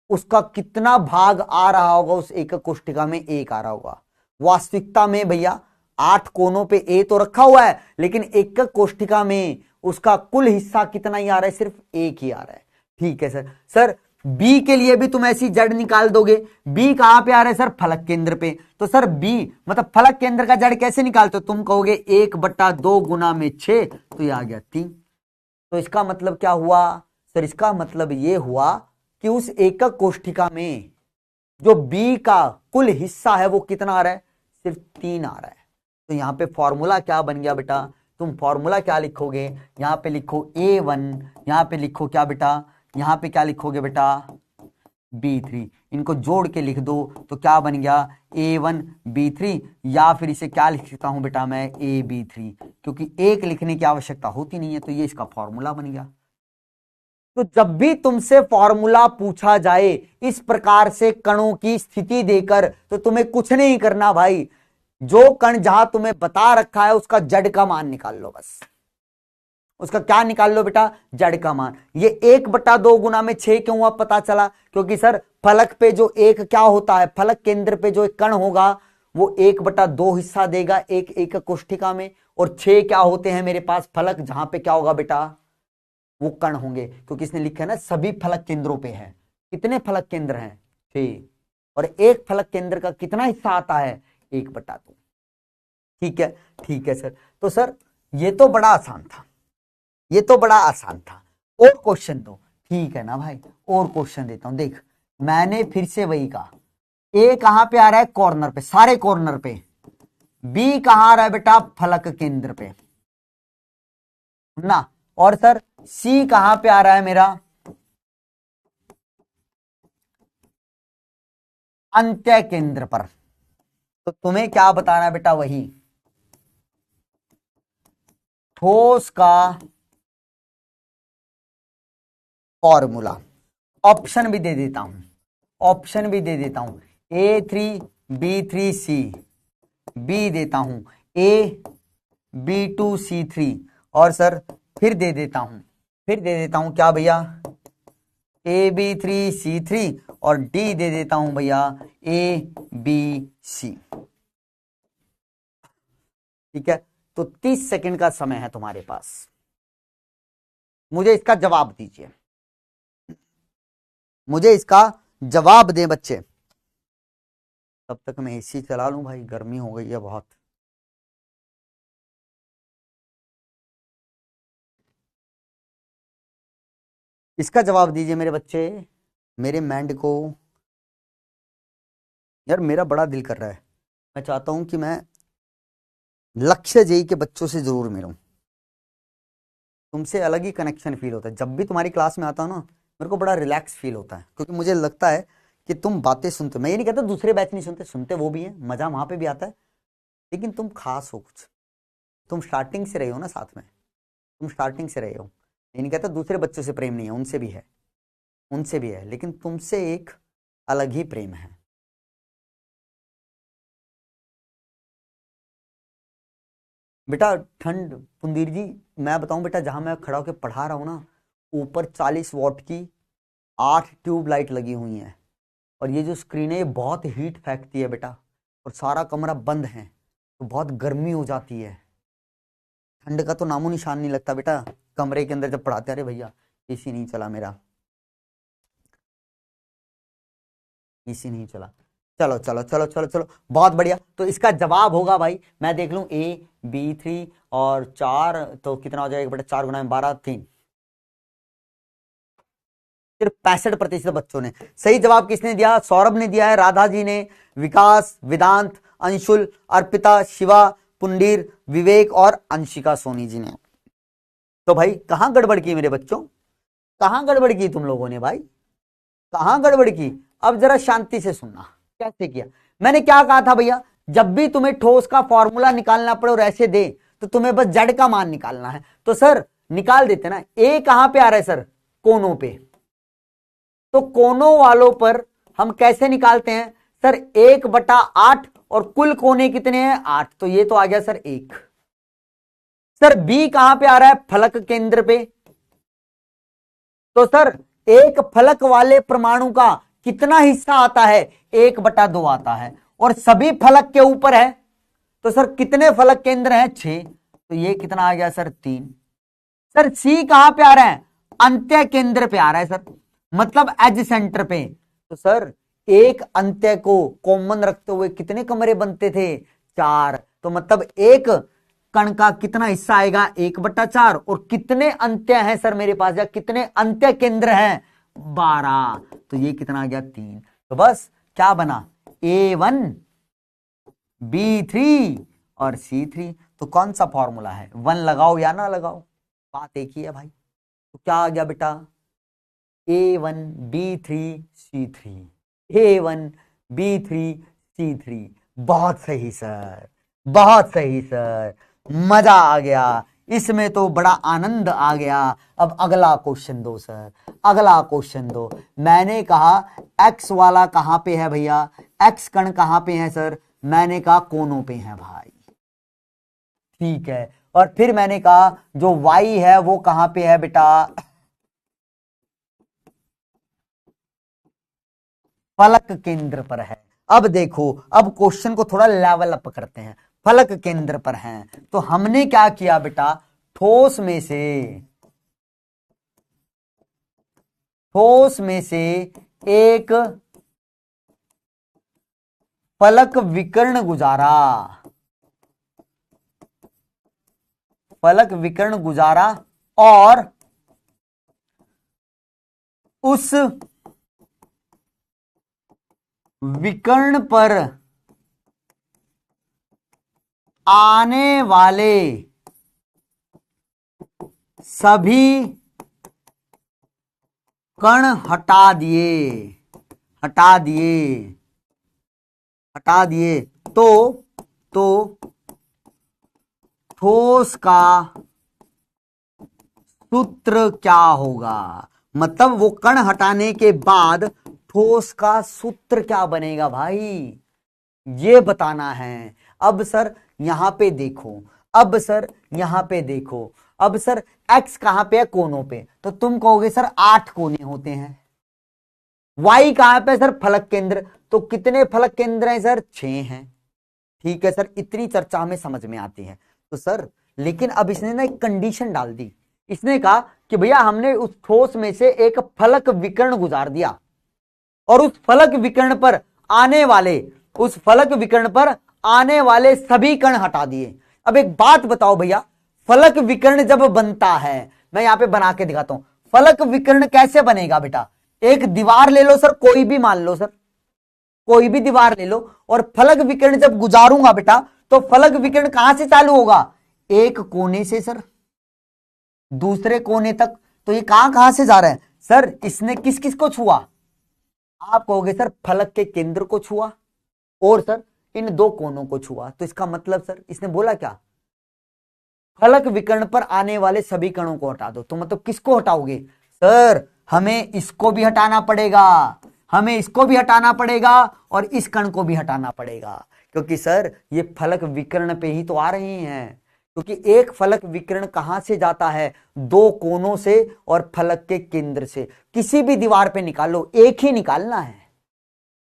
S1: उसका कितना भाग आ रहा होगा, उस एकक कोष्ठिका में 1 आ रहा होगा। वास्तविकता में भैया 8 कोनों पे ए तो रखा हुआ है, लेकिन एकक कोष्ठिका में उसका कुल हिस्सा कितना ही आ रहा है, सिर्फ 1 ही आ रहा है। ठीक है सर। सर बी के लिए भी तुम ऐसी जड़ निकाल दोगे, बी कहां पे आ रहा है सर, फलक केंद्र पे। तो सर बी मतलब फलक केंद्र का जड़ कैसे निकालते हो, तुम कहोगे 1/2 गुना में 6, तो ये आ गया 3। तो इसका मतलब क्या हुआ सर, इसका मतलब ये हुआ कि उस एकक कोष्ठिका में जो बी का कुल हिस्सा है वो कितना आ रहा है, सिर्फ 3 आ रहा है। तो यहां पे फॉर्मूला क्या बन गया बेटा, तुम फॉर्मूला क्या लिखोगे, यहां पे लिखो A1, यहां पे लिखो क्या बेटा, यहां पे क्या लिखोगे बेटा, B3। इनको जोड़ के लिख दो तो क्या बन गया, A1 B3, या फिर इसे क्या लिख सकता हूं बेटा मैं, AB3, क्योंकि एक लिखने की आवश्यकता होती नहीं है, तो ये इसका फॉर्मूला बन गया। तो जब भी तुमसे फॉर्मूला पूछा जाए इस प्रकार से कणों की स्थिति देकर, तो तुम्हें कुछ नहीं करना भाई, जो कण जहां तुम्हें बता रखा है उसका जड़ का मान निकाल लो, बस उसका क्या निकाल लो बेटा, जड़ का मान। ये 1/2 गुना में 6 क्यों हुआ पता चला, क्योंकि सर फलक पे जो एक क्या होता है, फलक केंद्र पे जो एक कण होगा वो 1/2 हिस्सा देगा एक कोष्ठिका में, और 6 क्या होते हैं मेरे पास फलक, जहां पे क्या होगा बेटा, वो कण होंगे, क्योंकि इसने लिखा है ना सभी फलक केंद्रों पे है। कितने फलक केंद्र हैं, 6, और एक फलक केंद्र का कितना हिस्सा आता है, 1/2। ठीक है, ठीक है सर। तो सर ये तो बड़ा आसान था, ये तो बड़ा आसान था। और क्वेश्चन दो, ठीक है ना भाई, और क्वेश्चन देता हूं। देख मैंने फिर से वही कहा, ए कहां पे आ रहा है, कॉर्नर पे, सारे कॉर्नर पे। बी कहां आ रहा है बेटा, फलक केंद्र पे ना। और सर सी कहां पे आ रहा है मेरा, अंत्य केंद्र पर। तो तुम्हें क्या बताना है बेटा, वही ठोस का फॉर्मूला। ऑप्शन भी दे देता हूं, ऑप्शन भी दे देता हूं, A3B3C, बी देता हूं AB2C3, और सर फिर दे देता हूं, फिर दे देता हूं क्या भैया, AB3C3, और डी दे देता हूं भैया ABC। ठीक है, तो 30 सेकंड का समय है तुम्हारे पास, मुझे इसका जवाब दीजिए, मुझे इसका जवाब दें बच्चे। तब तक मैं एसी चला लूं भाई, गर्मी हो गई है बहुत। इसका जवाब दीजिए मेरे बच्चे, मेरे मैंड को। यार मेरा बड़ा दिल कर रहा है, मैं चाहता हूं कि मैं लक्ष्य जेई के बच्चों से जरूर मिलूं। तुमसे अलग ही कनेक्शन फील होता है जब भी तुम्हारी क्लास में आता हूं ना, मेरे को बड़ा रिलैक्स फील होता है, क्योंकि मुझे लगता है कि तुम बातें सुनते हो। मैं ये नहीं कहता दूसरे बैच नहीं सुनते, सुनते वो भी हैं, मजा वहां पे भी आता है, लेकिन तुम खास हो कुछ, तुम स्टार्टिंग से रहे हो ना साथ में, तुम स्टार्टिंग से रहे हो। ये नहीं कहता दूसरे बच्चों से प्रेम नहीं है, उनसे भी है, उनसे भी है, लेकिन तुमसे एक अलग ही प्रेम है। बेटा ठंड, पुंदीर जी मैं बताऊं बेटा, जहां मैं खड़ा होकर पढ़ा रहा हूं ना, ऊपर 40 वॉट की 8 ट्यूब लाइट लगी हुई हैं, और ये जो स्क्रीन है ये बहुत हीट फेंकती है बेटा, और सारा कमरा बंद है, तो बहुत गर्मी हो जाती है। ठंड का तो नामो निशान नहीं लगता बेटा, कमरे के अंदर जब पढ़ाते, अरे भैया एसी नहीं चला मेरा, एसी नहीं चला, चलो चलो चलो चलो चलो, बहुत बढ़िया। तो इसका जवाब होगा भाई, मैं देख लूं, AB3 और 4, तो कितना हो जाएगा बेटा, 4 गुना में 12, 3, सिर्फ 65% बच्चों ने सही जवाब। किसने दिया, सौरभ ने दिया है, राधा जी ने, विकास, वेदांत, अंशुल, अर्पिता, शिवा, पुंडीर, विवेक और अंशिका सोनी जी ने। तो भाई कहां गड़बड़ की मेरे बच्चों, कहां गड़बड़ की तुम लोगों ने भाई, कहां गड़बड़ की। अब जरा शांति से सुनना, कैसे किया मैंने, क्या कहा था भैया, जब भी तुम्हें ठोस का फॉर्मूला निकालना पड़े और ऐसे दे, तो तुम्हें बस जड़ का मान निकालना है। तो सर निकाल देते ना, ए कहां पे आ रहा है सर, कोनों पे, तो कोनों वालों पर हम कैसे निकालते हैं सर, 1/8, और कुल कोने कितने हैं 8, तो ये तो आ गया सर 1। सर बी कहां पे आ रहा है, फलक केंद्र पे, तो सर एक फलक वाले परमाणु का कितना हिस्सा आता है, 1/2 आता है, और सभी फलक के ऊपर है, तो सर कितने फलक केंद्र हैं, 6, तो ये कितना आ गया सर 3। सर सी कहां पे आ रहा है, अंत्य केंद्र पे आ रहा है सर, मतलब एज सेंटर पे, तो सर एक अंत्य को कॉमन रखते हुए कितने कमरे बनते थे, 4, तो मतलब एक कण का कितना हिस्सा आएगा, 1/4, और कितने अंत्य हैं सर मेरे पास, या कितने अंत्य केंद्र हैं, 12, तो ये कितना आ गया 3। तो बस क्या बना, A1 B3 और C3। तो कौन सा फॉर्मूला है, 1 लगाओ या ना लगाओ, बात एक ही है भाई। तो क्या आ गया बेटा, A1 B3 C3, A1 B3 C3। बहुत सही सर, बहुत सही सर, मजा आ गया, इसमें तो बड़ा आनंद आ गया। अब अगला क्वेश्चन दो सर, अगला क्वेश्चन दो। मैंने कहा एक्स वाला कहां पे है भैया, एक्स कण कहां पे है सर, मैंने कहा कोनों पे है भाई, ठीक है। और फिर मैंने कहा जो वाई है वो कहां पे है बेटा, फलक केंद्र पर है। अब देखो, अब क्वेश्चन को थोड़ा लेवल अप करते हैं, फलक केंद्र पर हैं, तो हमने क्या किया बेटा, ठोस में से, ठोस में से एक फलक विकर्ण गुजारा, फलक विकर्ण गुजारा, और उस विकर्ण पर आने वाले सभी कण हटा दिए, हटा दिए, हटा दिए, तो ठोस का सूत्र क्या होगा, मतलब वो कण हटाने के बाद ठोस का सूत्र क्या बनेगा भाई, ये बताना है। अब सर यहां पे देखो, अब सर यहां पे देखो, अब सर x कहां पे है, कोनों पे, तो तुम कहोगे सर 8 कोने होते हैं। y कहां पे सर, फलक केंद्र, तो कितने फलक केंद्र हैं सर, 6 हैं। ठीक है सर, इतनी चर्चा हमें समझ में आती है। तो सर लेकिन अब इसने ना एक कंडीशन डाल दी, इसने कहा कि भैया हमने उस ठोस में से एक फलक विकर्ण गुजार दिया और उस फलक विकर्ण पर आने वाले, उस फलक विकर्ण पर आने वाले सभी कण हटा दिए। अब एक बात बताओ भैया, फलक विकर्ण जब बनता है, मैं यहां पे बना के दिखाता हूं, फलक विकर्ण कैसे बनेगा बेटा, एक दीवार ले लो सर, कोई भी मान लो सर, कोई भी दीवार ले लो, और फलक विकर्ण जब गुजारूंगा बेटा, तो फलक विकर्ण कहां से चालू होगा, एक कोने से सर दूसरे कोने तक। तो ये कहां कहां से जा रहा है सर, इसने किस किस को छुआ, आप कहोगे सर फलक के केंद्र को छुआ और सर इन दो कोनों को छुआ। तो इसका मतलब सर इसने बोला क्या, फलक विकर्ण पर आने वाले सभी कणों को हटा दो। तो मतलब किसको हटाओगे सर, हमें इसको भी हटाना पड़ेगा, हमें इसको भी हटाना पड़ेगा और इस कण को भी हटाना पड़ेगा, क्योंकि सर ये फलक विकर्ण पे ही तो आ रहे हैं। क्योंकि एक फलक विकर्ण कहां से जाता है, दो कोनों से और फलक के केंद्र से। किसी भी दीवार पे निकालो, एक ही निकालना है।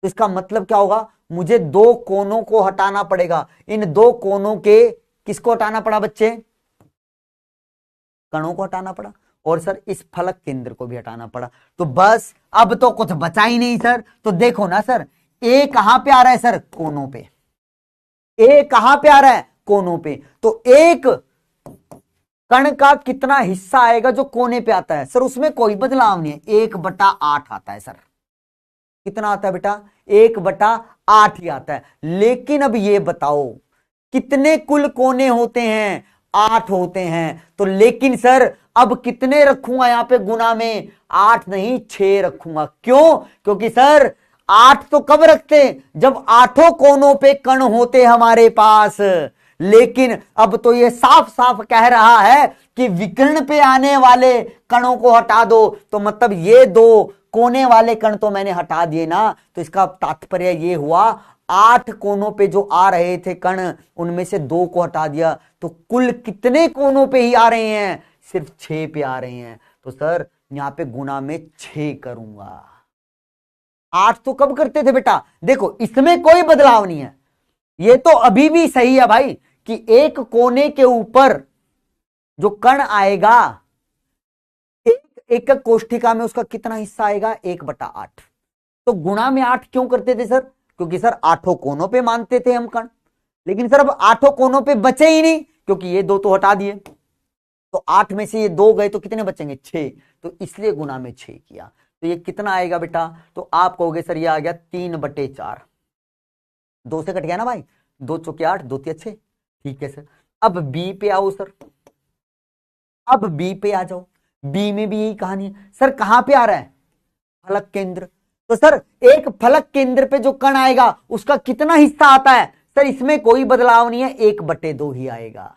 S1: तो इसका मतलब क्या होगा, मुझे दो कोनों को हटाना पड़ेगा। इन दो कोनों के किसको हटाना पड़ा बच्चे, कणों को हटाना पड़ा, और सर इस फलक केंद्र को भी हटाना पड़ा। तो बस अब तो कुछ बचा ही नहीं सर। तो देखो ना सर, ए कहां पे आ रहा है सर, कोनों पे, ए कहां पे आ रहा है, कोनों पे। तो एक कण का कितना हिस्सा आएगा जो कोने पे आता है सर, उसमें कोई बदलाव नहीं है, 1/8 आता है सर। कितना आता है बेटा, 1/8 ही आता है। लेकिन अब ये बताओ कितने कुल कोने होते हैं, 8 होते हैं। तो लेकिन सर अब कितने रखूंगा यहां पे गुना में, 8 नहीं 6 रखूंगा। क्यों, क्योंकि सर 8 तो कब रखते, जब 8 कोनों पे कण होते हमारे पास। लेकिन अब तो ये साफ साफ कह रहा है कि विकर्ण पे आने वाले कणों को हटा दो। तो मतलब ये दो कोने वाले कण तो मैंने हटा दिए ना। तो इसका तात्पर्य ये हुआ 8 कोनों पे जो आ रहे थे कण, उनमें से 2 को हटा दिया। तो कुल कितने कोनों पे ही आ रहे हैं, सिर्फ 6 पे आ रहे हैं। तो सर यहां पे गुना में 6 करूंगा। 8 तो कब करते थे बेटा, देखो इसमें कोई बदलाव नहीं है, ये तो अभी भी सही है भाई कि एक कोने के ऊपर जो कण आएगा, एक कोष्ठिका में उसका कितना हिस्सा आएगा, 1/8। तो गुणा में 8 क्यों करते थे सर, क्योंकि सर 8 कोनों पे मानते थे हम कण। लेकिन सर अब 8 कोनों पे बचे ही नहीं, क्योंकि ये 2 तो हटा दिए। तो 8 में से ये 2 गए तो कितने बचेंगे, 6। तो इसलिए गुना में 6 किया। तो ये कितना आएगा बेटा, तो आप कहोगे सर ये आ गया 3/4। 2 से कट गया ना भाई, 2 चौके 8, 2 तिया 6। ठीक है सर, अब बी पे आओ सर, अब बी पे आ जाओ। बी में भी यही कहानी है सर, कहां पे आ रहा है, फलक केंद्र। तो सर एक फलक केंद्र पे जो कण आएगा उसका कितना हिस्सा आता है सर, इसमें कोई बदलाव नहीं है, 1/2 ही आएगा।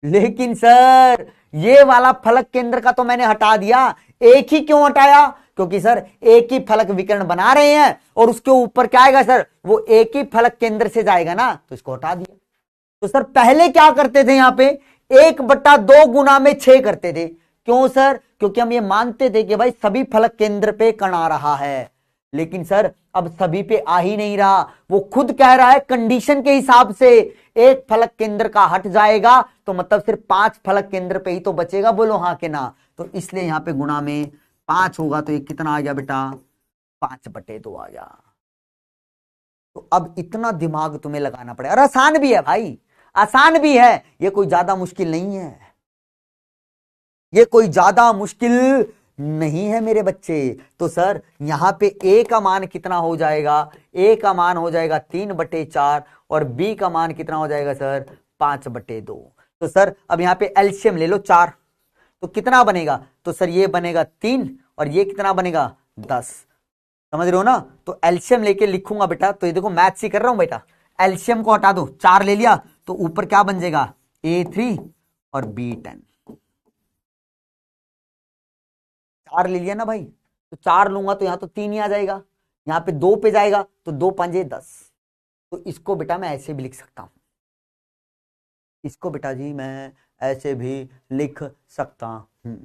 S1: लेकिन सर ये वाला फलक केंद्र का तो मैंने हटा दिया। एक ही क्यों हटाया, क्योंकि सर एक ही फलक विकर्ण बना रहे हैं और उसके ऊपर क्या आएगा सर, वो एक ही फलक केंद्र से जाएगा ना, तो इसको हटा दिया। तो सर पहले क्या करते थे, यहां पे 1/2 गुना में 6 करते थे। क्यों सर, क्योंकि हम ये मानते थे कि भाई सभी फलक केंद्र पे कण आ रहा है। लेकिन सर अब सभी पे आ ही नहीं रहा, वो खुद कह रहा है कंडीशन के हिसाब से एक फलक केंद्र का हट जाएगा, तो मतलब सिर्फ 5 फलक केंद्र पे ही तो बचेगा, बोलो हाँ के ना। तो इसलिए यहां पे गुणा में 5 होगा। तो ये कितना आ गया बेटा, 5/2 आ गया। तो अब इतना दिमाग तुम्हें लगाना पड़ेगा, और आसान भी है भाई, आसान भी है, ये कोई ज्यादा मुश्किल नहीं है, ये कोई ज्यादा मुश्किल नहीं है मेरे बच्चे। तो सर यहां पे ए का मान कितना हो जाएगा, ए का मान हो जाएगा 3/4 और बी का मान कितना हो जाएगा सर, 5/2। तो सर अब यहां पे एलसीएम ले लो 4, तो कितना बनेगा, तो सर ये बनेगा 3 और ये कितना बनेगा 10। समझ रहे हो ना। तो एलसीएम लेके लिखूंगा बेटा, तो ये देखो मैथ्स ही कर रहा हूं बेटा, एलसीएम को हटा दो, 4 ले लिया तो ऊपर क्या बन जाएगा, A3 और B10। 4 ले लिया ना भाई, तो 4 लूंगा तो यहाँ तो 3 ही आ जाएगा, यहाँ पे 2 पे जाएगा तो 2 पंजे 10। तो इसको बेटा मैं ऐसे भी लिख सकता हूं, इसको बेटा जी मैं ऐसे भी लिख सकता हूं।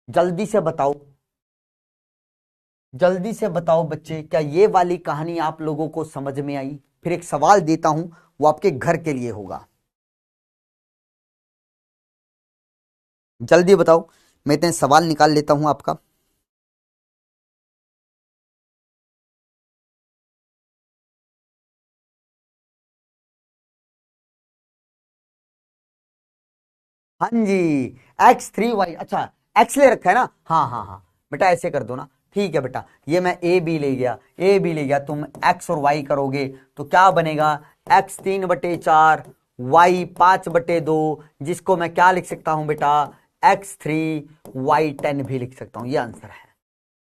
S1: जल्दी से बताओ, जल्दी से बताओ बच्चे, क्या ये वाली कहानी आप लोगों को समझ में आई? फिर एक सवाल देता हूं, वो आपके घर के लिए होगा, जल्दी बताओ। मैं इतने सवाल निकाल लेता हूं आपका। हाँ जी, x3y, अच्छा x ले रखा है ना, हाँ हाँ हाँ बेटा ऐसे कर दो ना, ठीक है बेटा। ये मैं ए बी ले गया, ए बी ले गया, तुम x और y करोगे तो क्या बनेगा, x 3/4 y 5/2, जिसको मैं क्या लिख सकता हूं बेटा, x3 y 10 भी लिख सकता हूं। ये आंसर है।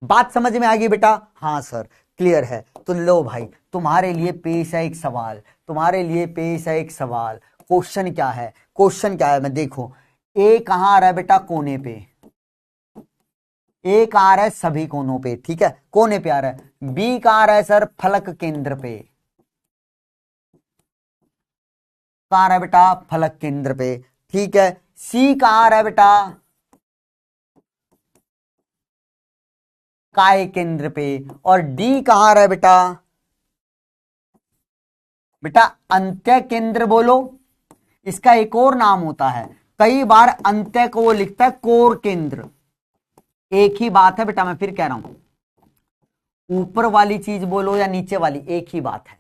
S1: बात समझ में आ गई बेटा? हाँ सर क्लियर है। तो लो भाई तुम्हारे लिए पेश है एक सवाल, तुम्हारे लिए पेश है एक सवाल। क्वेश्चन क्या है, क्वेश्चन क्या है मैं देखो, ए कहां आ रहा है बेटा, कोने पे, ए कहां आ रहा है, सभी कोनों पे, ठीक है कोने पे आ रहा है। बी कहां आ रहा है सर, फलक केंद्र पे, कहां आ रहा है बेटा, फलक केंद्र पे, ठीक है। सी कहां आ रहा है बेटा, काय केंद्र पे, और डी कहां आ रहा है बेटा, बेटा अंत्य केंद्र बोलो, इसका एक और नाम होता है, कई बार अंत्य को वो लिखता है कोर केंद्र। एक ही बात है बेटा, मैं फिर कह रहा हूं, ऊपर वाली चीज बोलो या नीचे वाली, एक ही बात है,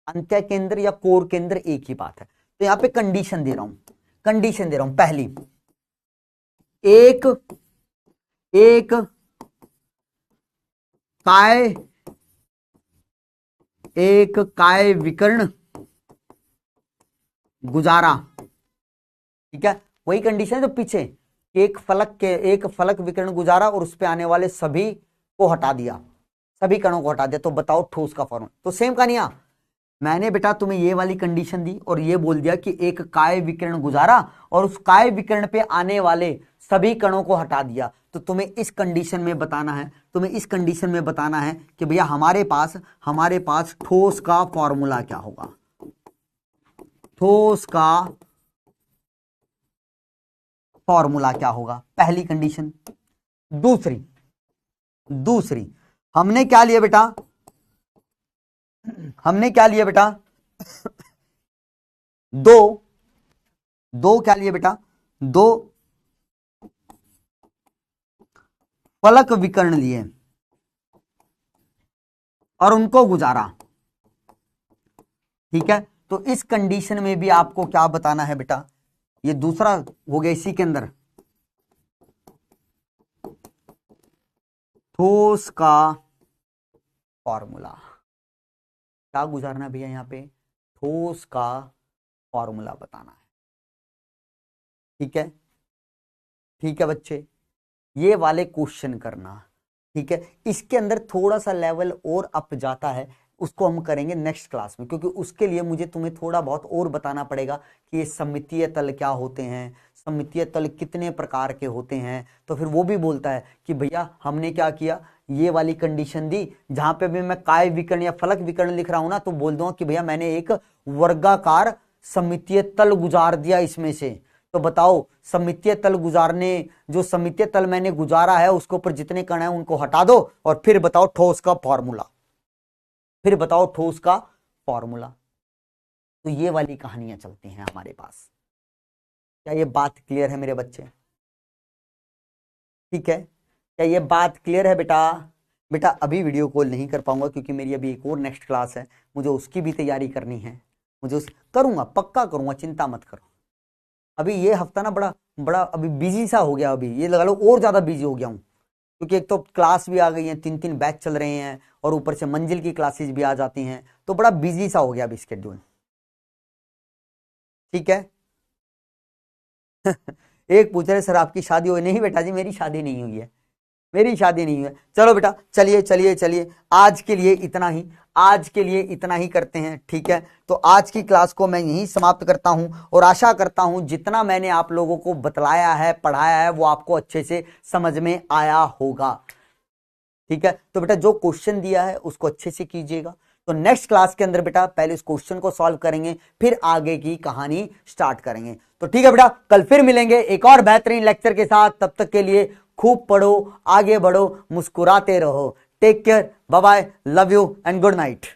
S1: अंत्य केंद्र या कोर केंद्र एक ही बात है। तो यहां पे कंडीशन दे रहा हूं, कंडीशन दे रहा हूं। पहली, एक एक काय, एक काय विकर्ण गुजारा, ठीक है वही कंडीशन है जो पीछे, एक फलक विकर्ण गुजारा और उस पे आने वाले सभी को हटा दिया, सभी कणों को हटा दिया। तो बताओ ठोस का फॉर्मूला। तो सेम कहानियां, मैंने बेटा तुम्हें ये वाली कंडीशन दी और ये बोल दिया कि एक काय विकिरण गुजारा और उस काय विकिरण पे आने वाले सभी कणों को हटा दिया। तो तुम्हें इस कंडीशन में बताना है, तुम्हें इस कंडीशन में बताना है कि भैया हमारे पास ठोस का फॉर्मूला क्या होगा, ठोस का फॉर्मूला क्या होगा, पहली कंडीशन। दूसरी हमने क्या लिया बेटा, हमने क्या लिया बेटा, दो क्या लिए बेटा, 2 फलक विकर्ण लिए और उनको गुजारा, ठीक है। तो इस कंडीशन में भी आपको क्या बताना है बेटा, ये दूसरा हो गया इसी के अंदर, ठोस का फॉर्मूला। क्या गुजारना भैया, यहां पे ठोस का फॉर्मूला बताना है, ठीक है, ठीक है बच्चे, ये वाले क्वेश्चन करना, ठीक है। इसके अंदर थोड़ा सा लेवल और अप जाता है, उसको हम करेंगे नेक्स्ट क्लास में, क्योंकि उसके लिए मुझे तुम्हें थोड़ा बहुत और बताना पड़ेगा कि ये सममितीय तल क्या होते हैं, सममितीय तल कितने प्रकार के होते हैं। तो फिर वो भी बोलता है कि भैया हमने क्या किया, ये वाली कंडीशन दी, जहां पे भी मैं काय विकर्ण या फलक विकर्ण लिख रहा हूं ना, तो बोल दूंगा कि भैया मैंने एक वर्गाकार सममितीय तल गुजार दिया इसमें से। तो बताओ सममितीय तल गुजारने, जो सममितीय तल मैंने गुजारा है उसके ऊपर जितने कण हैं उनको हटा दो और फिर बताओ ठोस का फॉर्मूला, फिर बताओ ठोस का फॉर्मूला। तो ये वाली कहानियां चलती हैं हमारे पास। क्या ये बात क्लियर है मेरे बच्चे, ठीक है, क्या ये बात क्लियर है बेटा? बेटा अभी वीडियो कॉल नहीं कर पाऊंगा क्योंकि मेरी अभी एक और नेक्स्ट क्लास है, मुझे उसकी भी तैयारी करनी है, मुझे करूंगा, पक्का करूंगा, चिंता मत करो। अभी ये हफ्ता ना बड़ा बड़ा अभी बिजी सा हो गया, अभी ये लगा लो और ज्यादा बिजी हो गया हूं, क्योंकि एक तो क्लास भी आ गई है, 3 बैच चल रहे हैं और ऊपर से मंजिल की क्लासेस भी आ जाती हैं, तो बड़ा बिजी सा हो गया अभी स्केड्यूल, ठीक है। एक पूछ रहे सर आपकी शादी हुई? नहीं बेटा जी मेरी शादी नहीं हुई है, मेरी शादी नहीं है। चलो बेटा चलिए चलिए चलिए, आज के लिए इतना ही, आज के लिए इतना ही करते हैं, ठीक है। तो आज की क्लास को मैं यहीं समाप्त करता हूं और आशा करता हूं जितना मैंने आप लोगों को बतलाया है, पढ़ाया है, वो आपको अच्छे से समझ में आया होगा। ठीक है। तो बेटा जो क्वेश्चन दिया है उसको अच्छे से कीजिएगा। तो नेक्स्ट क्लास के अंदर बेटा पहले इस क्वेश्चन को सॉल्व करेंगे, फिर आगे की कहानी स्टार्ट करेंगे। तो ठीक है बेटा, कल फिर मिलेंगे एक और बेहतरीन लेक्चर के साथ। तब तक के लिए खूब पढ़ो, आगे बढ़ो, मुस्कुराते रहो। Take care, bye bye, love you and good night.